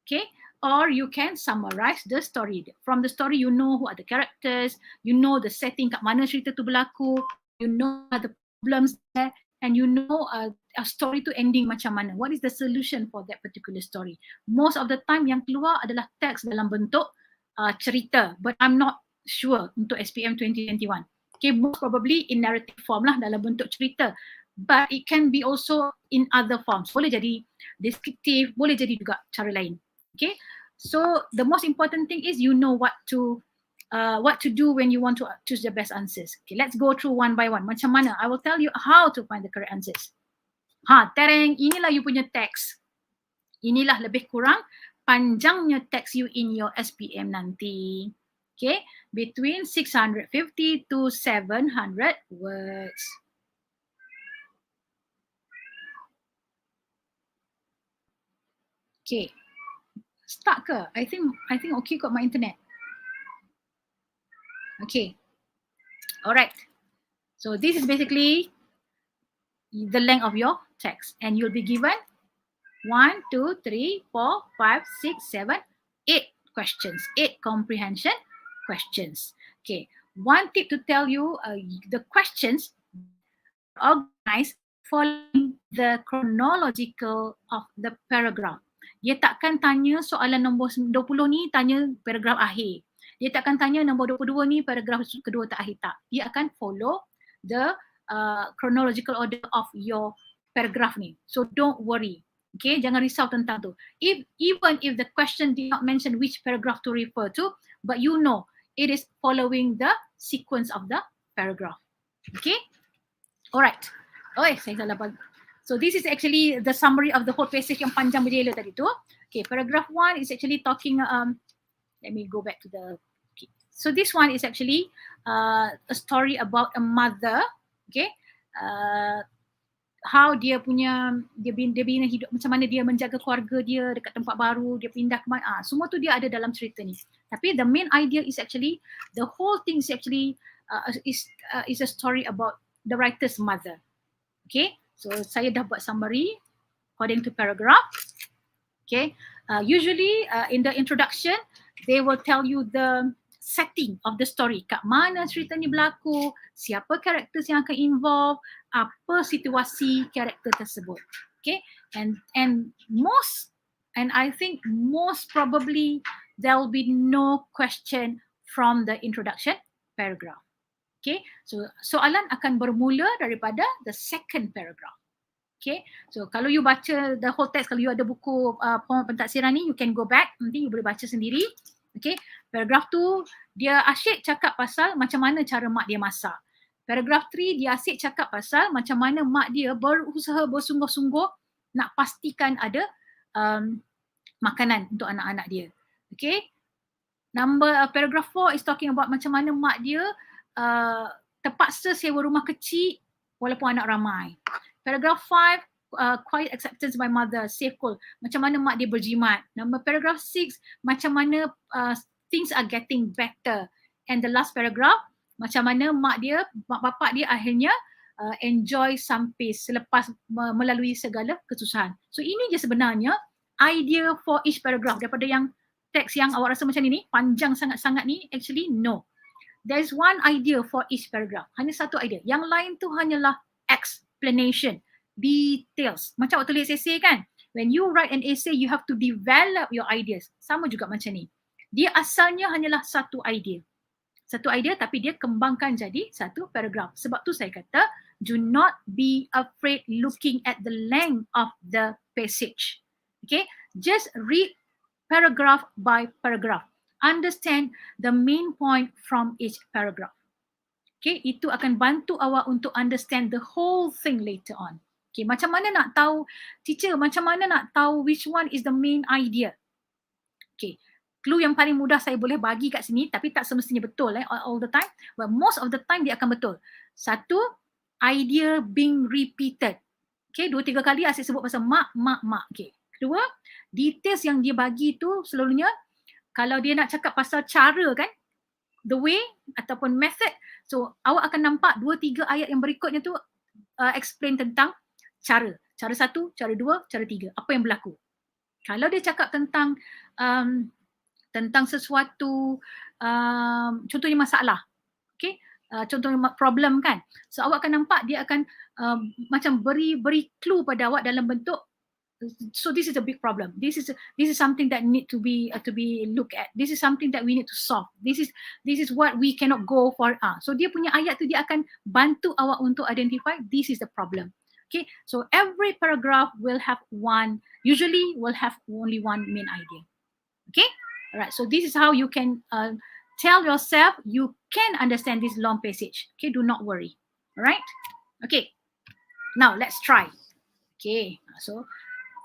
Okay, or you can summarize the story. From the story, you know who are the characters, you know the setting, kat mana cerita tu berlaku, you know the problems there, and you know a story to ending macam mana. What is the solution for that particular story? Most of the time yang keluar adalah teks dalam bentuk cerita, but I'm not sure untuk SPM 2021. Okay, most probably in narrative form lah, dalam bentuk cerita. But it can be also in other forms. Boleh jadi descriptive, boleh jadi juga cara lain. Okay, so the most important thing is you know what to do when you want to choose the best answers. Okay, let's go through one by one. Macam mana? I will tell you how to find the correct answers. Tereng, inilah you punya teks. Inilah lebih kurang panjangnya teks you in your SPM nanti. Okay, between 650 to 700 words. Okay. Start ke? I think okay got my internet. Okay. Alright. So this is basically the length of your text, and you'll be given 1, 2, 3, 4, 5, 6, 7, 8 questions, 8 comprehension questions. Okay. One tip to tell you, the questions are organized following the chronological of the paragraph. Dia takkan tanya soalan nombor 20 ni tanya paragraf akhir. Dia takkan tanya nombor 22 ni paragraf kedua terakhir, tak. Dia akan follow the chronological order of your paragraph ni. So don't worry. Okay, jangan risau tentang tu. Even if the question did not mention which paragraph to refer to, but you know it is following the sequence of the paragraph. Okay. Alright. Saya salah bagi. So this is actually the summary of the whole passage yang panjang berjela tadi tu. Okay, paragraph 1 is actually talking, let me go back to the, okay. So this one is actually a story about a mother, okay, how dia bina hidup, macam mana dia menjaga keluarga dia dekat tempat baru, dia pindah ke mana, semua tu dia ada dalam cerita ni. Tapi the main idea is actually, the whole thing is actually is a story about the writer's mother. Okay, so saya dah buat summary according to paragraph. Okay, usually in the introduction, they will tell you the setting of the story. Kat mana cerita ni berlaku, siapa karakter yang akan involve, apa situasi karakter tersebut. Okay, and I think most probably there will be no question from the introduction paragraph. Okay, so soalan akan bermula daripada the second paragraph. Okay, so kalau you baca the whole text, kalau you ada buku Program PInTaR ni, you can go back, nanti you boleh baca sendiri. Okay, paragraph 2 dia asyik cakap pasal macam mana cara mak dia masak. Paragraph 3 dia asyik cakap pasal macam mana mak dia berusaha bersungguh-sungguh nak pastikan ada makanan untuk anak-anak dia. Okay, paragraph 4 is talking about macam mana mak dia terpaksa sewa rumah kecil walaupun anak ramai. Paragraph 5, quiet acceptance by mother, safe call. Macam mana mak dia berjimat. Paragraph 6, macam mana things are getting better. And the last paragraph, macam mana mak bapak dia akhirnya enjoy some peace selepas melalui segala kesusahan. So ini je sebenarnya idea for each paragraph. Daripada yang teks yang awak rasa macam ni panjang sangat-sangat ni, actually no. There is one idea for each paragraph. Hanya satu idea. Yang lain tu hanyalah explanation, details. Macam waktu tulis essay kan, when you write an essay, you have to develop your ideas. Sama juga macam ni. Dia asalnya hanyalah satu idea. Satu idea tapi dia kembangkan jadi satu paragraph. Sebab tu saya kata, do not be afraid looking at the length of the passage. Okay, just read paragraph by paragraph. Understand the main point from each paragraph. Okay, itu akan bantu awak untuk understand the whole thing later on. Okay, macam mana nak tahu, teacher, macam mana nak tahu which one is the main idea? Okay, clue yang paling mudah saya boleh bagi kat sini, tapi tak semestinya betul all the time, but most of the time dia akan betul. Satu, idea being repeated. Okay, 2-3 kali asyik sebut pasal mak. Okay. Kedua, details yang dia bagi tu selalunya, kalau dia nak cakap pasal cara kan, the way ataupun method, so awak akan nampak 2-3 ayat yang berikutnya tu explain tentang cara. Cara 1, cara 2, cara 3. Apa yang berlaku. Kalau dia cakap tentang sesuatu, contohnya masalah, okay, contohnya problem kan, so awak akan nampak dia akan macam beri clue pada awak dalam bentuk, so this is a big problem. This is something that need to be looked at. This is something that we need to solve. This is what we cannot go for. So dia punya ayat tu dia akan bantu awak untuk identify this is the problem. Okay, so every paragraph will have usually will have only one main idea. Okay, alright. So this is how you can tell yourself you can understand this long passage. Okay, do not worry. Alright. Okay. Now let's try. Okay. So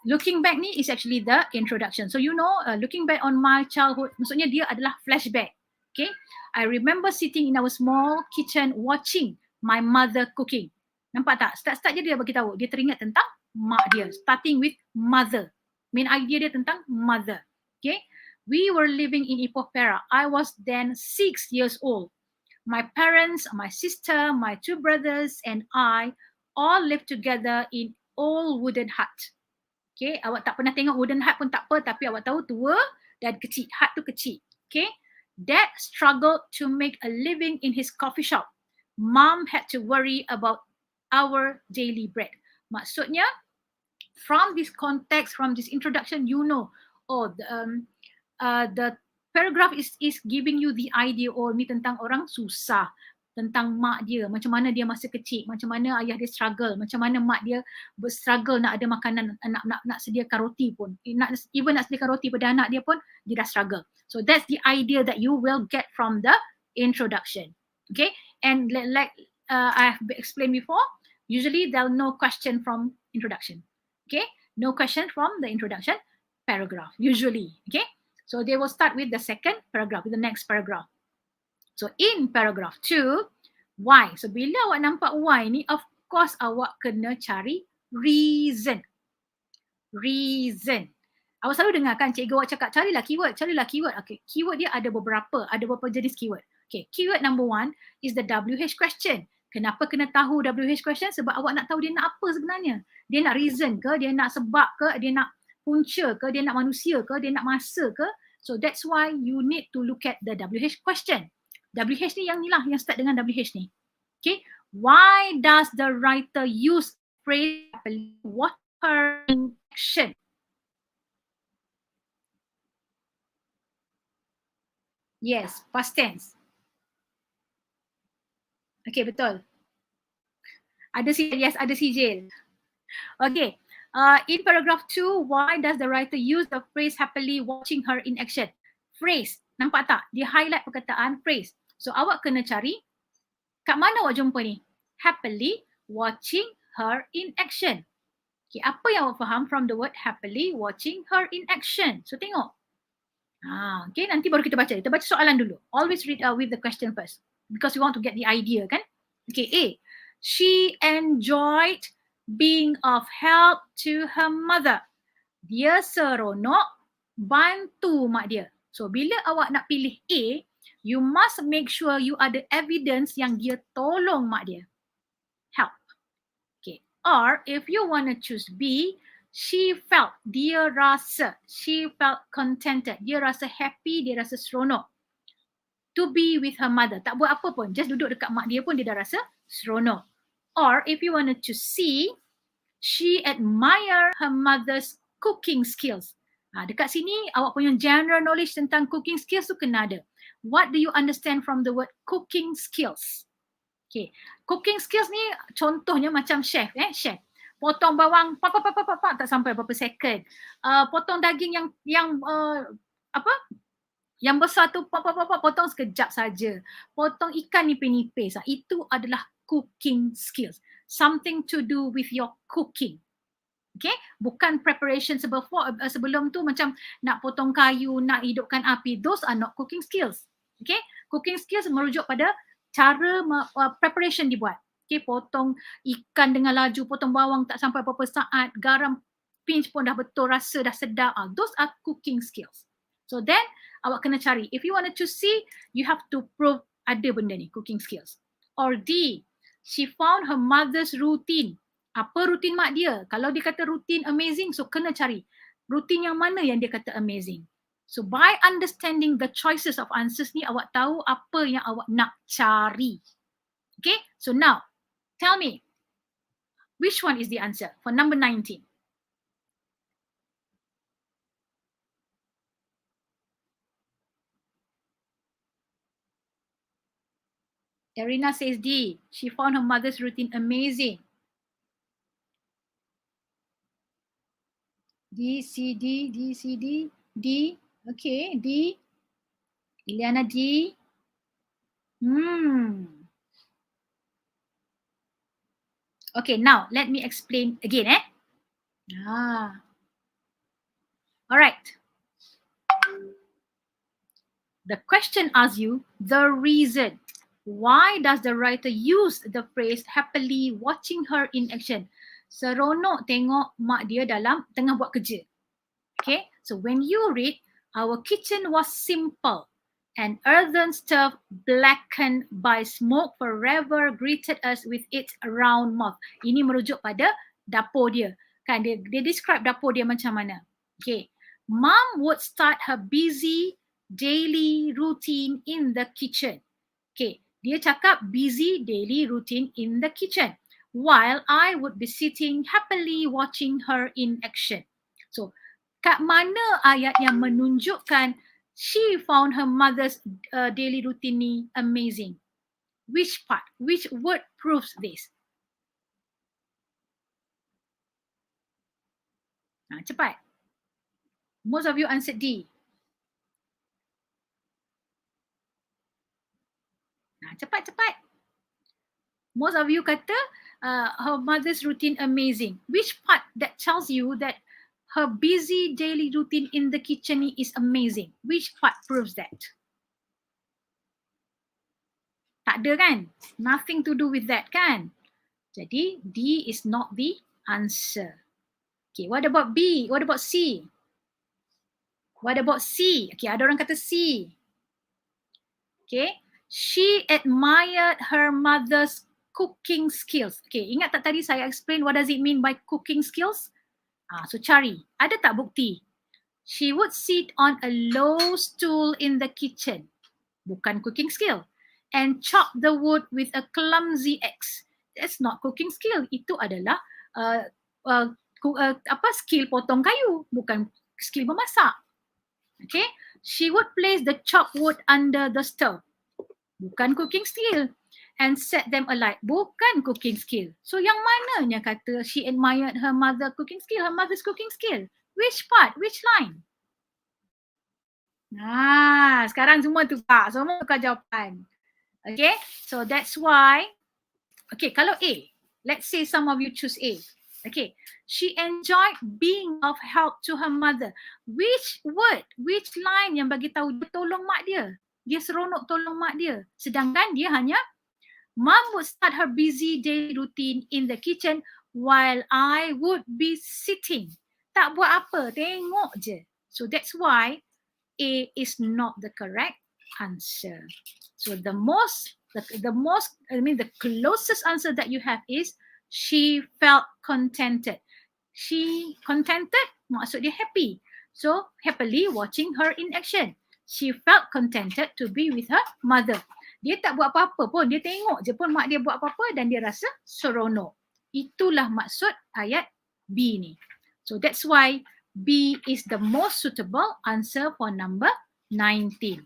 looking back ni is actually the introduction. So you know, looking back on my childhood, maksudnya dia adalah flashback. Okay, I remember sitting in our small kitchen watching my mother cooking. Nampak tak? Start je dia bagi tahu. Dia teringat tentang mak dia. Starting with mother. Main idea dia tentang mother. Okay. We were living in Ipoh Perak. I was then 6 years old. My parents, my sister, my 2 brothers and I all lived together in old wooden hut. Okay, awak tak pernah tengok wooden hut pun tak apa, tapi awak tahu tua dan kecil. Hut tu kecil. Okay. Dad struggled to make a living in his coffee shop. Mom had to worry about our daily bread. Maksudnya, from this context, from this introduction, you know, oh, the paragraph is giving you the idea, oh, ni tentang orang susah, tentang mak dia, macam mana dia masa kecil, macam mana ayah dia struggle, macam mana mak dia berstruggle nak ada makanan, nak sediakan roti pun, even nak sediakan roti pada anak dia pun, dia dah struggle. So that's the idea that you will get from the introduction. Okay, and like I've explained before, usually there'll no question from introduction. Okay, no question from the introduction paragraph, usually. Okay, so they will start with the second paragraph, with the next paragraph. So in paragraph 2, why? So bila awak nampak why ni, of course awak kena cari reason. Reason. Awak selalu dengar kan cikgu awak cakap carilah keyword, carilah keyword. Okay, keyword dia ada beberapa jenis keyword. Okay, keyword number 1 is the WH question. Kenapa kena tahu WH question? Sebab awak nak tahu dia nak apa sebenarnya. Dia nak reason ke, dia nak sebab ke, dia nak punca ke, dia nak manusia ke, dia nak masa ke. So that's why you need to look at the WH question. WH ni yang ni lah, yang start dengan WH ni. Okay, why does the writer use phrase what her in action? Yes, past tense. Okay, betul. Ada yes, ada sijil. Okay, in paragraph 2, why does the writer use the phrase happily watching her in action? Phrase, nampak tak? Dia highlight perkataan phrase. So awak kena cari, kat mana awak jumpa ni? Happily watching her in action. Okay, apa yang awak faham from the word happily watching her in action? So tengok. Okay, nanti baru kita baca. Kita baca soalan dulu. Always read with the question first, because we want to get the idea, kan? Okay, A. She enjoyed being of help to her mother. Dia seronok bantu mak dia. So bila awak nak pilih A, you must make sure you ada evidence yang dia tolong mak dia. Help. Okay. Or if you want to choose B, she felt, dia rasa, she felt contented, dia rasa happy, dia rasa seronok to be with her mother. Tak buat apa pun, just duduk dekat mak dia pun dia dah rasa seronok. Or if you want to choose C, she admire her mother's cooking skills. Dekat sini awak punya general knowledge tentang cooking skills tu kena ada. What do you understand from the word cooking skills? Okay, cooking skills ni contohnya macam chef, chef. Potong bawang, tak sampai berapa second. Potong daging yang yang besar tu, potong sekejap saja. Potong ikan nipis-nipis. Itu adalah cooking skills. Something to do with your cooking. Okay, bukan preparation sebelum tu macam nak potong kayu, nak hidupkan api. Those are not cooking skills. Okay, cooking skills merujuk pada cara preparation dibuat. Okay, potong ikan dengan laju, potong bawang tak sampai berapa saat, garam pinch pun dah betul, rasa dah sedap. Those are cooking skills. So then awak kena cari. If you want to choose C, you have to prove ada benda ni, cooking skills. Or D, she found her mother's routine. Apa rutin mak dia? Kalau dia kata rutin amazing, so kena cari rutin yang mana yang dia kata amazing. So by understanding the choices of answers ni, awak tahu apa yang awak nak cari. Okay, so now tell me, which one is the answer for number 19? Arina says D. She found her mother's routine amazing. D, C, D, D, C, D, D. Okay, D. Ilyana, D. Okay, now let me explain again. All right. The question asks you the reason. Why does the writer use the phrase happily watching her in action? Seronok tengok mak dia dalam tengah buat kerja. Okay, so when you read, our kitchen was simple. An earthen stove blackened by smoke forever greeted us with its round mouth. Ini merujuk pada dapur dia. Kan dia describe dapur dia macam mana. Okay. Mom would start her busy daily routine in the kitchen. Okay. Dia cakap busy daily routine in the kitchen. While I would be sitting happily watching her in action. So, kat mana ayat yang menunjukkan she found her mother's daily routine ni amazing? Which part? Which word proves this? Cepat. Most of you answered D. Cepat. Most of you kata her mother's routine amazing. Which part that tells you that her busy daily routine in the kitchen is amazing? Which part proves that? Tak ada kan? Nothing to do with that kan? Jadi D is not the answer. Okay, what about B? What about C? What about C? Okay, ada orang kata C. Okay, she admired her mother's cooking skills. Okay, ingat tak tadi saya explain what does it mean by cooking skills? So cari, ada tak bukti? She would sit on a low stool in the kitchen. Bukan cooking skill. And chop the wood with a clumsy axe. That's not cooking skill. Itu adalah skill potong kayu, bukan skill memasak. Okay, she would place the chopped wood under the stove. Bukan cooking skill. And set them alight. Bukan cooking skill. So yang mananya kata she admired her mother's cooking skill? Her mother's cooking skill. Which part? Which line? Sekarang semua tukar. Semua tukar jawapan. Okay, so that's why. Okay, kalau A, let's say some of you choose A. Okay, she enjoyed being of help to her mother. Which word, which line yang bagi tahu dia tolong mak dia? Dia seronok tolong mak dia. Sedangkan dia hanya, Mom would start her busy daily routine in the kitchen while I would be sitting. Tak buat apa, tengok je. So that's why A is not the correct answer. So the closest answer that you have is she felt contented. She contented maksud dia happy. So happily watching her in action. She felt contented to be with her mother. Dia tak buat apa-apa pun, dia tengok je pun mak dia buat apa-apa dan dia rasa seronok. Itulah maksud ayat B ni. So that's why B is the most suitable answer for number 19.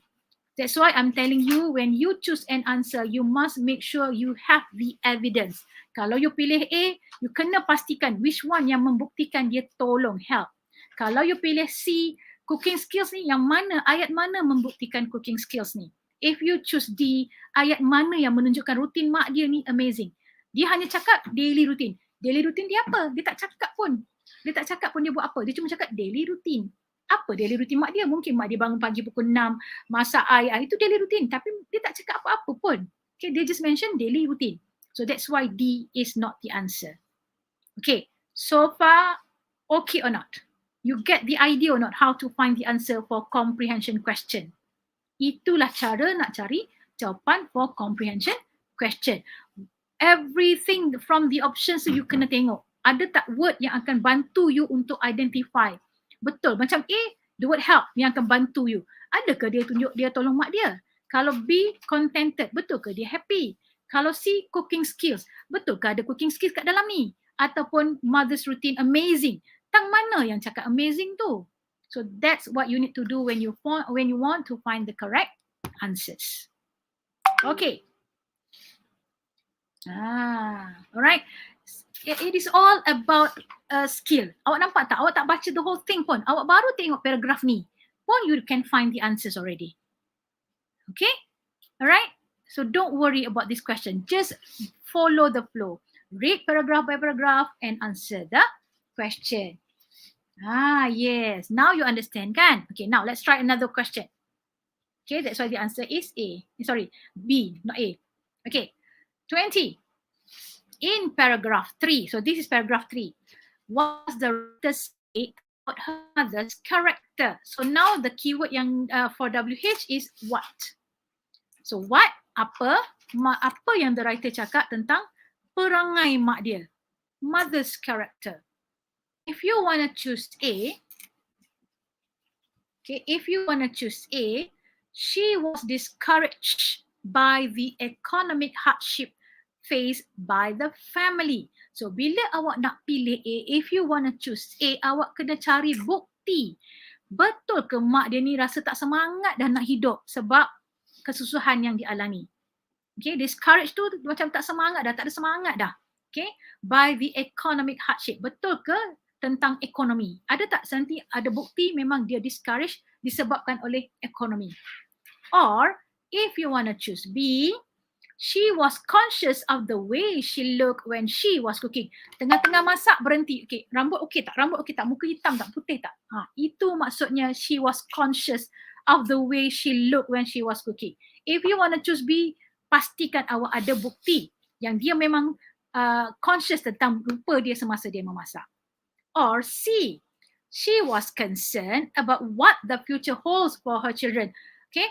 That's why I'm telling you, when you choose an answer, you must make sure you have the evidence. Kalau you pilih A, you kena pastikan which one yang membuktikan dia tolong, help. Kalau you pilih C, cooking skills ni, yang mana, ayat mana membuktikan cooking skills ni? If you choose D, ayat mana yang menunjukkan rutin mak dia ni amazing? Dia hanya cakap daily routine. Daily routine dia apa? Dia tak cakap pun. Dia tak cakap pun dia buat apa. Dia cuma cakap daily routine. Apa daily routine mak dia? Mungkin mak dia bangun pagi pukul 6, masak air. Itu daily routine. Tapi dia tak cakap apa-apa pun. Okay, they just mention daily routine. So that's why D is not the answer. Okay, so far, okay or not? You get the idea or not how to find the answer for comprehension question? Itulah cara nak cari jawapan for comprehension question. Everything from the options you kena tengok. Ada tak word yang akan bantu you untuk identify? Betul, macam A, the word help yang akan bantu you. Adakah dia tunjuk dia tolong mak dia? Kalau B, contented, betul ke dia happy? Kalau C, cooking skills, betul ke ada cooking skills kat dalam ni? Ataupun mother's routine amazing. Tang mana yang cakap amazing tu? So that's what you need to do when you want to find the correct answers. Okay. Alright. It is all about skill. Awak nampak tak? Awak tak baca the whole thing pun. Awak baru tengok paragraph ni pun you can find the answers already. Okay? Alright? So don't worry about this question. Just follow the flow. Read paragraph by paragraph and answer the question. Yes. Now you understand kan? Okay, now let's try another question. Okay, that's why the answer is A. Sorry, B, not A. Okay, 20. In paragraph 3, so this is paragraph 3. What's the writer say about her mother's character. So now the keyword yang for WH is what. So what, apa yang the writer cakap tentang perangai mak dia, mother's character. If you want to choose A, okay, if you want to choose A, she was discouraged by the economic hardship faced by the family. So bila awak nak pilih A, if you want to choose A, awak kena cari bukti. Betul ke mak dia ni rasa tak semangat dah nak hidup sebab kesusahan yang dialami. Okay, discouraged tu macam tak semangat dah, tak ada semangat dah. Okay, by the economic hardship. Betul ke tentang ekonomi? Ada tak nanti ada bukti memang dia discouraged disebabkan oleh ekonomi? Or if you want to choose B, she was conscious of the way she looked when she was cooking. Tengah-tengah masak berhenti. Okay, rambut okey tak? Rambut okey tak? Muka hitam tak? Putih tak? Itu maksudnya she was conscious of the way she looked when she was cooking. If you want to choose B, pastikan awak ada bukti yang dia memang conscious tentang rupa dia semasa dia memasak. Or C, she was concerned about what the future holds for her children. Okay,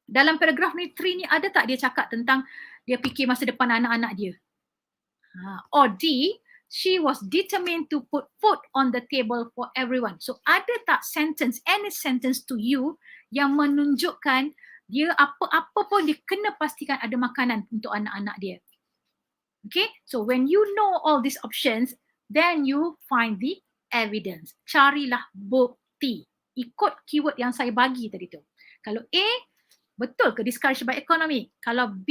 dalam paragraf ni 3 ni ada tak dia cakap tentang dia fikir masa depan anak-anak dia? Or D, she was determined to put food on the table for everyone. So ada tak sentence, any sentence to you yang menunjukkan dia apa-apa pun dia kena pastikan ada makanan untuk anak-anak dia. Okay, so when you know all these options, then you find the evidence. Carilah bukti. Ikut keyword yang saya bagi tadi tu. Kalau A, betul ke discouraged by economy? Kalau B,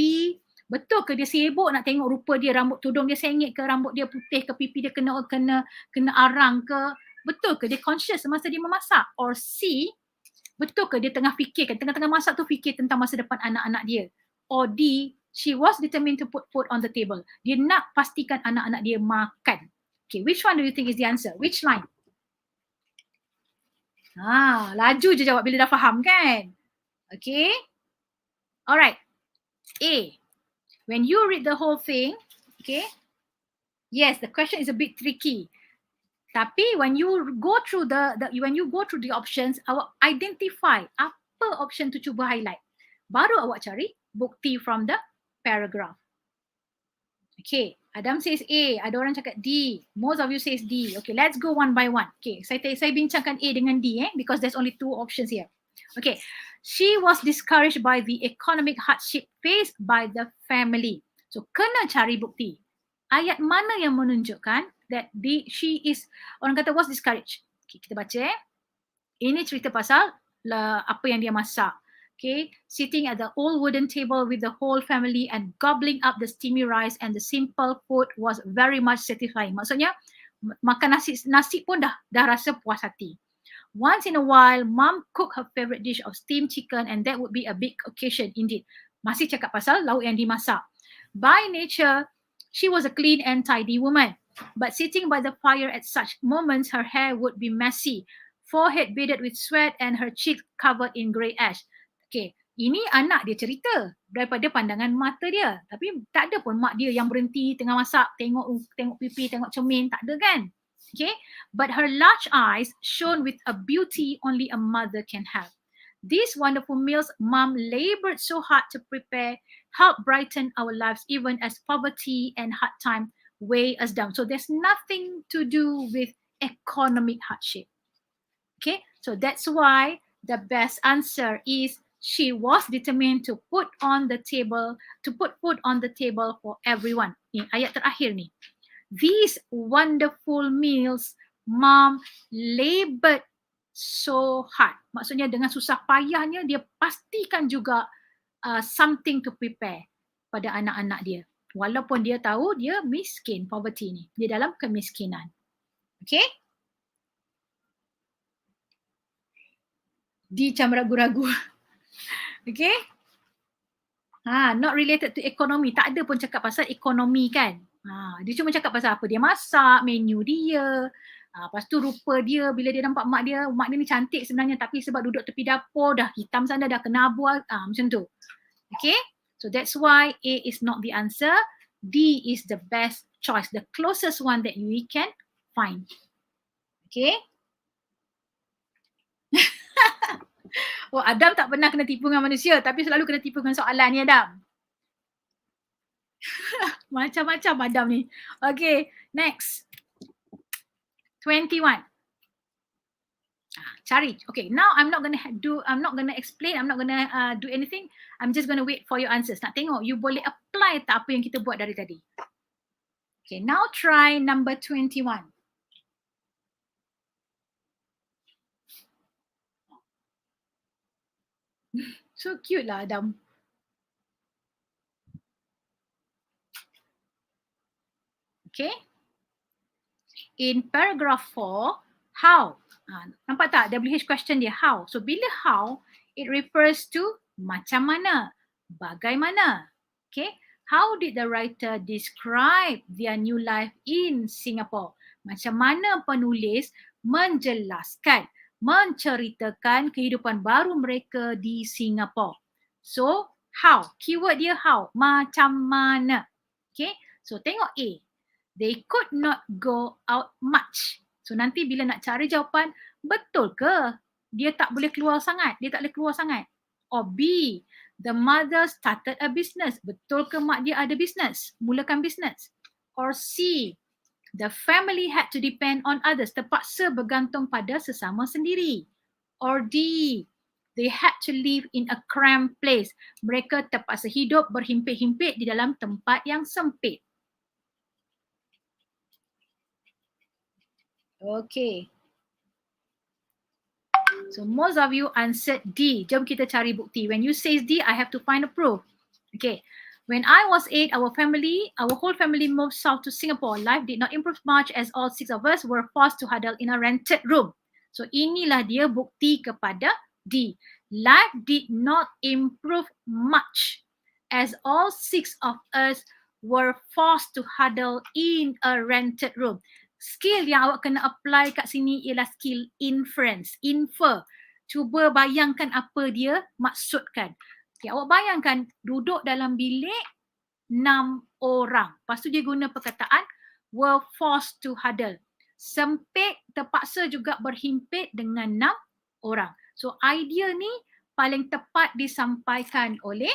betul ke dia sibuk nak tengok rupa dia, rambut tudung dia sengit ke, rambut dia putih ke, pipi dia kena arang ke? Betul ke dia conscious semasa dia memasak? Or C, betul ke dia tengah fikirkan, tengah-tengah masak tu fikir tentang masa depan anak-anak dia? Or D, she was determined to put food on the table. Dia nak pastikan anak-anak dia makan. Okay, which one do you think is the answer? Which line? Laju je jawab bila dah faham kan? Okay. Alright. A. When you read the whole thing, okay, yes, the question is a bit tricky. Tapi when you go through the options, awak identify apa option tu cuba highlight. Baru awak cari bukti from the paragraph. Okay, Adam says A, ada orang cakap D, most of you says D. Okay, let's go one by one. Okay, saya bincangkan A dengan D because there's only 2 options here. Okay, she was discouraged by the economic hardship faced by the family. So kena cari bukti. Ayat mana yang menunjukkan that she is, orang kata was discouraged. Okay, kita baca Ini cerita pasal apa yang dia masak. Okay, sitting at the old wooden table with the whole family and gobbling up the steamy rice and the simple food was very much satisfying. Maksudnya makan nasi pun dah rasa puas hati. Once in a while, mom cook her favorite dish of steamed chicken and that would be a big occasion indeed. Masih cakap pasal lauk yang dimasak. By nature, she was a clean and tidy woman. But sitting by the fire at such moments, her hair would be messy, forehead beaded with sweat and her cheek covered in grey ash. Okay, ini anak dia cerita daripada pandangan mata dia. Tapi tak ada pun mak dia yang berhenti tengah masak, tengok pipi, tengok cermin, tak ada kan? Okay, but her large eyes shone with a beauty only a mother can have. These wonderful meals mom labored so hard to prepare help brighten our lives even as poverty and hard time weigh us down. So there's nothing to do with economic hardship. Okay, so that's why the best answer is she was determined to put food on the table for everyone. Ni ayat terakhir ni. These wonderful meals mom labored so hard. Maksudnya dengan susah payahnya dia pastikan juga something to prepare pada anak-anak dia. Walaupun dia tahu dia miskin, poverty ni. Dia dalam kemiskinan. Okay? Dia macam ragu-ragu. Okay? Not related to economy. Tak ada pun cakap pasal ekonomi kan. Dia cuma cakap pasal apa dia masak, menu dia. Lepas tu rupa dia bila dia nampak mak dia ni cantik sebenarnya tapi sebab duduk tepi dapur dah hitam sana dah kena abu macam tu. Okay? So that's why A is not the answer. D is the best choice, the closest one that we can find. Okay? Oh, Adam tak pernah kena tipu dengan manusia, tapi selalu kena tipu dengan soalan ni, Adam. Macam-macam Adam ni. Okay, next. 21. Cari. Okay, now I'm not gonna explain, I'm not gonna do anything. I'm just gonna wait for your answers. Nak tengok you boleh apply tak apa yang kita buat dari tadi. Okay, now try number 21. So cute lah Adam. Okay. In paragraph 4, how? Nampak tak WH question dia how. So bila how, it refers to macam mana, bagaimana. Okay. How did the writer describe their new life in Singapore? Macam mana penulis menjelaskan, menceritakan kehidupan baru mereka di Singapore. So how, keyword dia how, macam mana. Okay. So tengok A. They could not go out much. So nanti bila nak cari jawapan, betul ke dia tak boleh keluar sangat? Dia tak boleh keluar sangat. Or B, the mother started a business. Betul ke mak dia ada business? Mulakan business. Or C, the family had to depend on others. Terpaksa bergantung pada sesama sendiri. Or D, they had to live in a cramped place. Mereka terpaksa hidup berhimpit-himpit di dalam tempat yang sempit. Okay. So most of you answered D. Jom kita cari bukti. When you say D, I have to find a proof. Okay. When I was 8, our whole family moved south to Singapore. Life did not improve much as all 6 of us were forced to huddle in a rented room. So inilah dia bukti kepada D. Life did not improve much as all 6 of us were forced to huddle in a rented room. Skill yang awak kena apply kat sini ialah skill inference, infer. Cuba bayangkan apa dia maksudkan. Okay, awak bayangkan duduk dalam bilik 6 orang. Lepas tu dia guna perkataan were forced to huddle. Sempit, terpaksa juga berhimpit dengan 6 orang. So idea ni paling tepat disampaikan oleh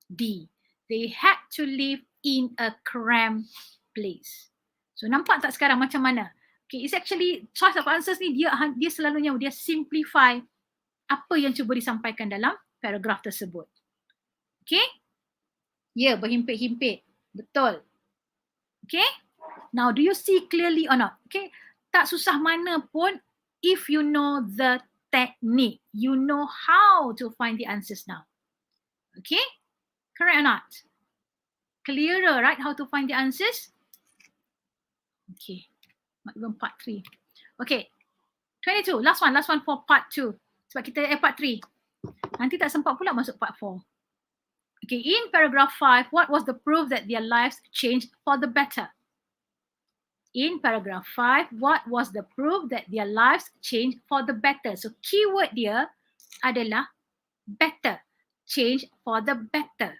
D. They had to live in a cramped place. So nampak tak sekarang macam mana? Okay, it's actually choice of answers ni dia selalunya dia simplify apa yang cuba disampaikan dalam paragraf tersebut. Okay? Ya, berhimpit-himpit. Betul. Okay? Now, do you see clearly or not? Okay? Tak susah mana pun if you know the technique. You know how to find the answers now. Okay? Correct or not? Clearer, right? How to find the answers? Okay. Not even part 3. Okay. 22. Last one for part 2. Sebab kita part 3. Nanti tak sempat pula masuk part 4. Okay. In paragraph 5, what was the proof that their lives changed for the better? In paragraph 5, what was the proof that their lives changed for the better? So keyword dia adalah better. Change for the better.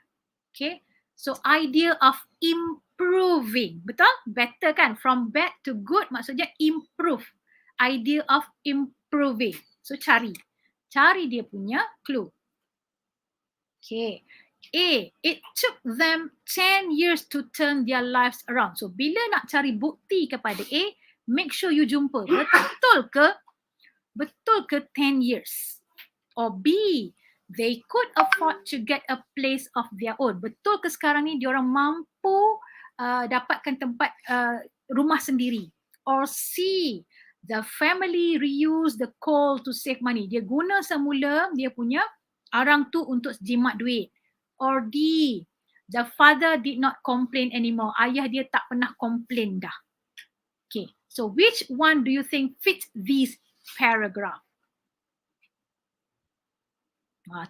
Okay. So idea of improving. Betul? Better kan? From bad to good maksudnya improve. Idea of improving. So cari. Cari dia punya clue. Okay. A, it took them 10 years to turn their lives around. So bila nak cari bukti kepada A, make sure you jumpa. Betul ke 10 years? Or B, they could afford to get a place of their own. Betul ke sekarang ni diorang mampu dapatkan tempat rumah sendiri? Or C, the family reused the coal to save money. Dia guna semula dia punya arang tu untuk jimat duit. Or D, the father did not complain anymore. Ayah dia tak pernah complain dah. Okay, so which one do you think fits this paragraph?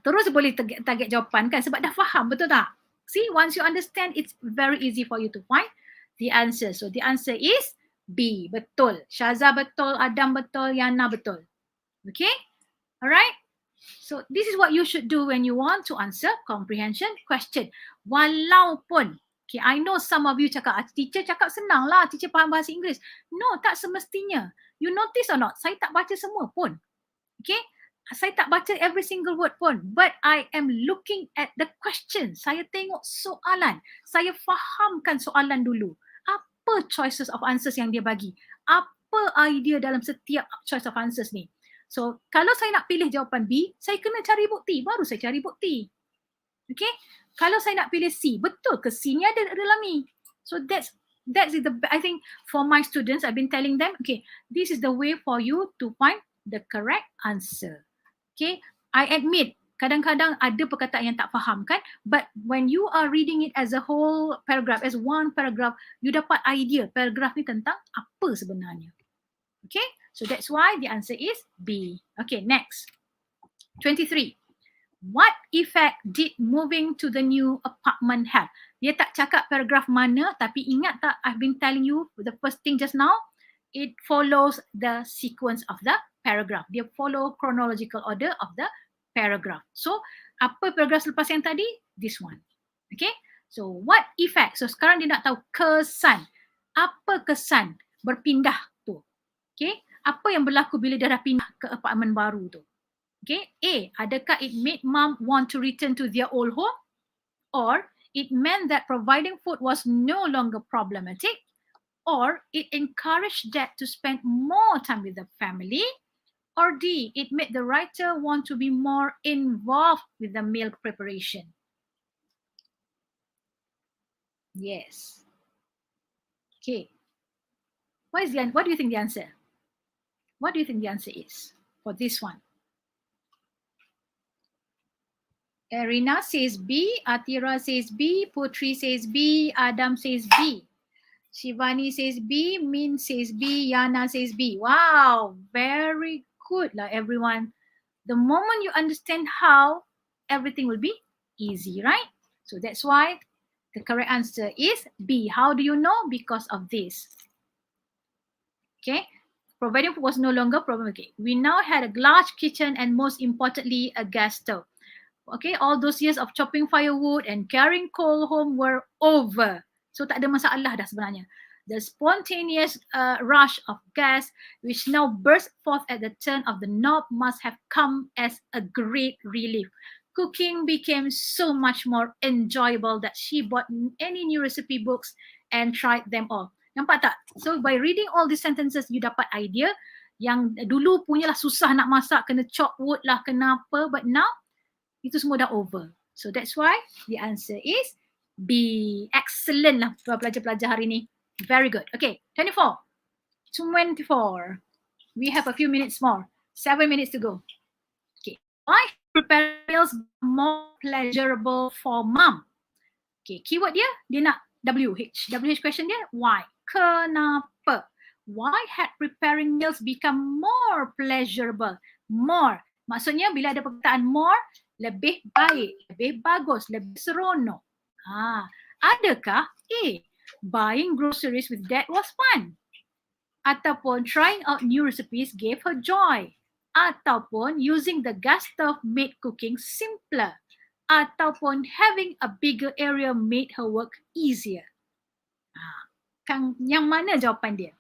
Terus boleh target jawapan kan sebab dah faham, betul tak? See, once you understand, it's very easy for you to find the answer. So the answer is B, betul. Syaza betul, Adam betul, Yana betul. Okay, alright. So this is what you should do when you want to answer comprehension question. Walaupun, okay, I know some of you cakap, teacher cakap senang lah, teacher faham bahasa Inggeris. No, tak semestinya. You notice or not? Saya tak baca semua pun. Okay, Saya tak baca every single word pun, but I am looking at the question. Saya tengok soalan. Saya fahamkan soalan dulu. Apa choices of answers yang dia bagi? Apa idea dalam setiap choice of answers ni? So, kalau saya nak pilih jawapan B, saya kena cari bukti. Baru saya cari bukti. Okay? Kalau saya nak pilih C, betul ke C ni ada dalam ni? So, that's I think for my students, I've been telling them, okay, this is the way for you to find the correct answer. Okay, I admit kadang-kadang ada perkataan yang tak faham kan, but when you are reading it as a whole paragraph, as one paragraph, you dapat idea paragraph ni tentang apa sebenarnya. Okay, so that's why the answer is B. Okay, next. 23. What effect did moving to the new apartment have? Dia tak cakap paragraph mana, tapi ingat tak I've been telling you the first thing just now, it follows the sequence of the paragraph. Dia follow chronological order of the paragraph. So, apa paragraph selepas yang tadi? This one. Okay? So, what effect? So, sekarang dia nak tahu kesan. Apa kesan berpindah tu? Okay? Apa yang berlaku bila dia dah pindah ke apartmen baru tu? Okay? A, adakah it made mom want to return to their old home? Or, it meant that providing food was no longer problematic? Or, it encouraged dad to spend more time with the family? Or D, it made the writer want to be more involved with the meal preparation? Yes. Okay. What do you think the answer? What do you think the answer is for this one? Erina says B, Atira says B, Putri says B, Adam says B. Shivani says B, Min says B, Yana says B. Wow, very good lah everyone. The moment you understand how, everything will be easy, right? So that's why the correct answer is B. How do you know? Because of this. Okay, providing food was no longer problem. Okay, we now had a large kitchen and most importantly a gas stove. Okay, all those years of chopping firewood and carrying coal home were over. So tak ada masalah dah sebenarnya. The spontaneous rush of gas which now burst forth at the turn of the knob must have come as a great relief. Cooking became so much more enjoyable that she bought any new recipe books and tried them all. Nampak tak? So by reading all these sentences, you dapat idea yang dulu punyalah susah nak masak, kena chop wood lah, kena apa, but now itu semua dah over. So that's why the answer is B. Excellent lah pelajar-pelajar hari ni. Very good. Okay, 24. We have a few minutes more. 7 minutes to go. Okay, why prepare meals more pleasurable for mom? Okay, keyword dia nak WH. WH question dia, why? Kenapa? Why had preparing meals become more pleasurable? More. Maksudnya bila ada perkataan more, lebih baik, lebih bagus, lebih seronok. Adakah A, buying groceries with dad was fun? Ataupun trying out new recipes gave her joy? Ataupun using the gas stove made cooking simpler? Ataupun having a bigger area made her work easier? Yang mana jawapan dia?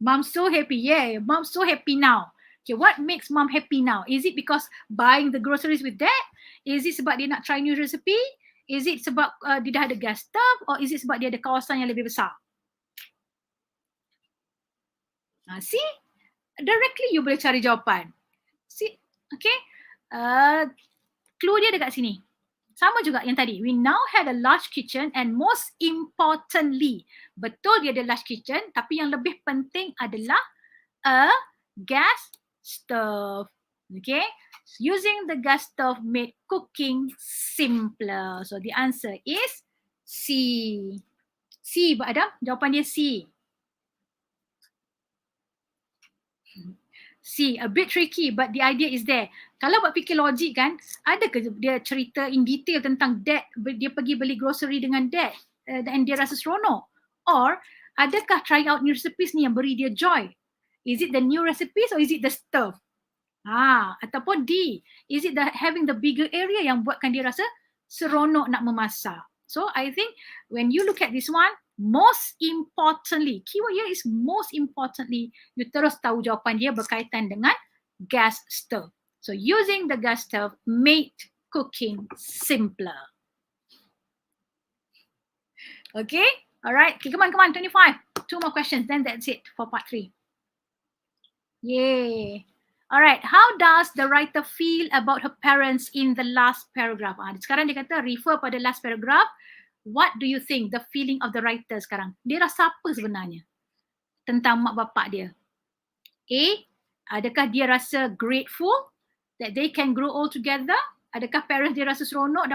Mom so happy. Yeah, mom so happy now. Okay, what makes mom happy now? Is it because buying the groceries with dad? Is it sebab dia nak try new recipe? Is it sebab dia dah ada gas stove? Or is it sebab dia ada kawasan yang lebih besar? See? Directly you boleh cari jawapan. See? Okay? Clue dia dekat sini. Sama juga yang tadi. We now had a large kitchen and most importantly, betul dia ada large kitchen, tapi yang lebih penting adalah a gas stove. Okay? Using the gas stove made cooking simpler. So the answer is C. C, Pak Adam. Jawapan dia C. C, a bit tricky but the idea is there. Kalau buat fikir logik kan, ada ke dia cerita in detail tentang dad, dia pergi beli grocery dengan dad dan dia rasa seronok? Or adakah try out new recipes ni yang beri dia joy? Is it the new recipes or is it the stove? Ataupun D, is it the having the bigger area yang buatkan dia rasa seronok nak memasak? So I think when you look at this one, most importantly, keyword here is most importantly, you terus tahu jawapan dia berkaitan dengan gas stove. So using the gas stove made cooking simpler. Okay, all right. Okay, come on, 25. 2 more questions, then that's it for part 3. Yay. All right, how does the writer feel about her parents in the last paragraph? Sekarang dia kata refer pada last paragraph. What do you think the feeling of the writer sekarang? Dia rasa apa sebenarnya tentang mak bapak dia? A, adakah dia rasa grateful that they can grow old together? Adakah parents dia rasa seronok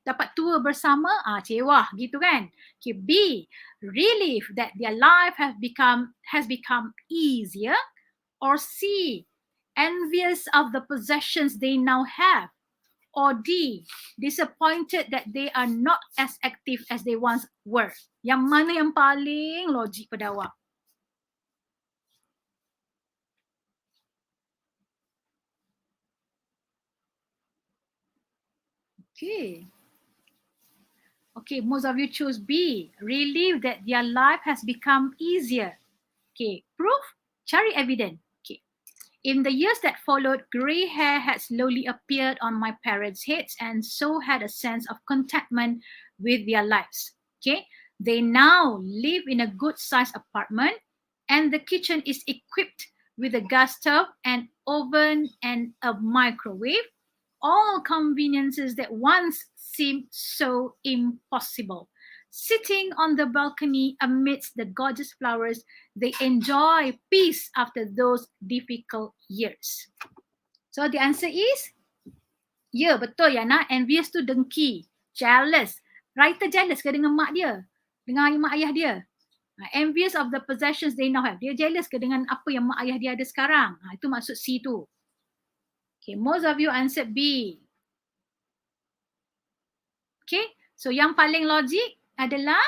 dapat tua bersama? Cewah gitu kan. Okay, B, relief that their life has become easier. Or C, envious of the possessions they now have. Or D, disappointed that they are not as active as they once were. Yang mana yang paling logik pada awak? Okay, most of you choose B, relieved that their life has become easier. Okay, proof, cari evidence. Okay, in the years that followed, grey hair had slowly appeared on my parents' heads and so had a sense of contentment with their lives. Okay, they now live in a good-sized apartment and the kitchen is equipped with a gas stove, an oven and a microwave. All conveniences that once seemed so impossible. Sitting on the balcony amidst the gorgeous flowers, they enjoy peace after those difficult years. So the answer is, ya, betul ya nak. Envious tu dengki, jealous. Writer jealous ke dengan mak dia? Dengan mak ayah dia? Envious of the possessions they now have. Dia jealous ke dengan apa yang mak ayah dia ada sekarang? Itu maksud C tu. Okay, most of you answered B. Okay, so yang paling logik adalah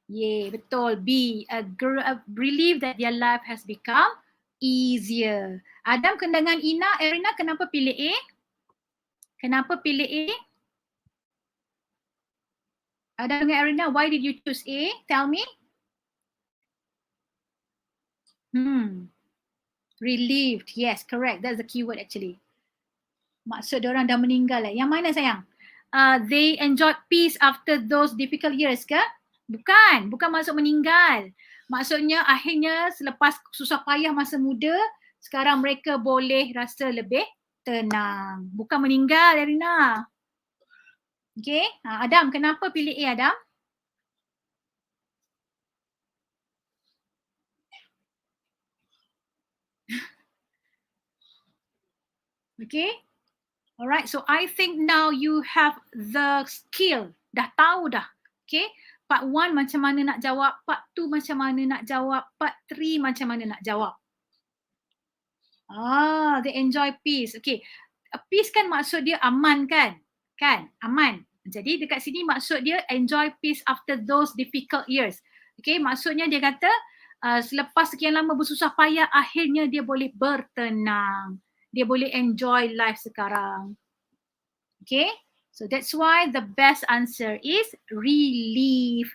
betul, B, a relief that their life has become easier. Adam dengan Ina, Erina kenapa pilih A? Kenapa pilih A? Adam dengan Erina, why did you choose A? Tell me. Relieved, yes, correct. That's the keyword actually. Maksud diorang dah meninggal. Yang mana sayang? They enjoyed peace after those difficult years ke? Bukan maksud meninggal. Maksudnya akhirnya selepas susah payah masa muda, sekarang mereka boleh rasa lebih tenang. Bukan meninggal, Erina. Okay, Adam, kenapa pilih A, Adam? Okay, alright, so I think now you have the skill. Dah tahu dah. Okay, part 1 macam mana nak jawab, part 2 macam mana nak jawab, part 3 macam mana nak jawab. They enjoy peace. Okay, peace kan maksud dia aman kan? Kan, aman. Jadi dekat sini maksud dia enjoy peace after those difficult years. Okay, maksudnya dia kata selepas sekian lama bersusah payah, akhirnya dia boleh bertenang. Dia boleh enjoy life sekarang. Okay, so that's why the best answer is relief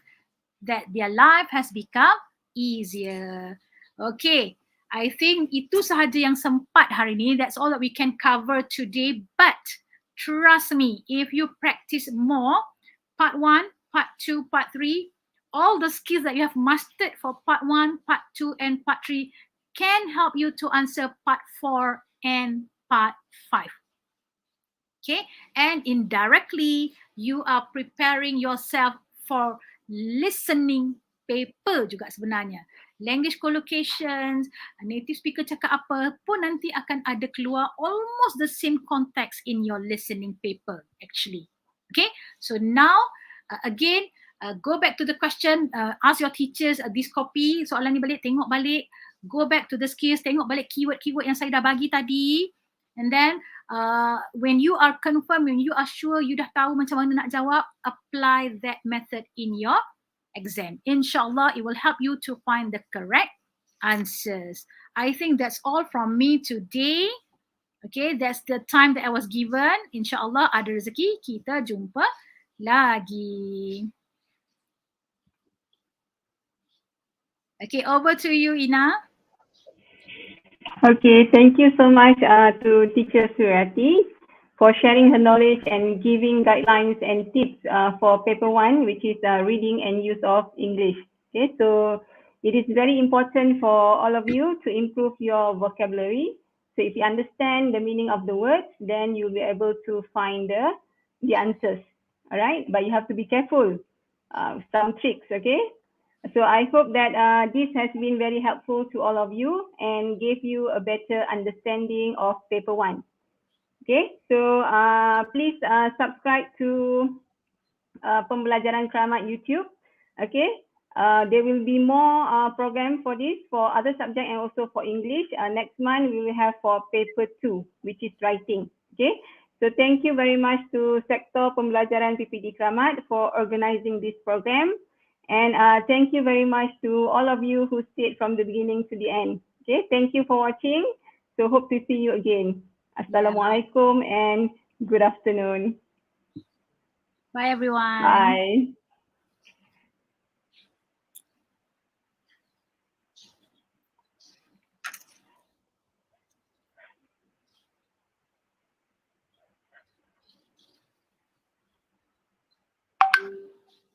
that their life has become easier. Okay, I think itu sahaja yang sempat hari ini. That's all that we can cover today. But trust me, if you practice more, part 1, part 2, part 3, all the skills that you have mastered for part 1, part 2 and part 3 can help you to answer part 4 and part 5. Okay, and indirectly you are preparing yourself for listening paper juga sebenarnya. Language collocations, native speaker cakap apa pun nanti akan ada keluar almost the same context in your listening paper actually. Okay, so now again go back to the question, ask your teachers this copy soalan ni balik, tengok balik, go back to the skills, tengok balik keyword-keyword yang saya dah bagi tadi, and then when you are confirmed, when you are sure you dah tahu macam mana nak jawab, apply that method in your exam. Inshallah, it will help you to find the correct answers. I think that's all from me today. Okay, that's the time that I was given. Inshallah, ada rezeki, kita jumpa lagi. Okay, over to you, Ina. Okay, thank you so much to Teacher Surati for sharing her knowledge and giving guidelines and tips for paper 1, which is reading and use of English. Okay, so it is very important for all of you to improve your vocabulary. So if you understand the meaning of the words, then you'll be able to find the answers. All right, but you have to be careful. Some tricks, okay? So I hope that this has been very helpful to all of you and gave you a better understanding of paper 1. Okay, so please subscribe to Pembelajaran Keramat YouTube. Okay, there will be more program for this for other subject and also for English. Next month we will have for paper 2, which is writing. Okay, so thank you very much to Sektor Pembelajaran PPD Keramat for organizing this program. And thank you very much to all of you who stayed from the beginning to the end. Okay, thank you for watching. So hope to see you again. Yeah. Assalamualaikum and good afternoon. Bye, everyone. Bye.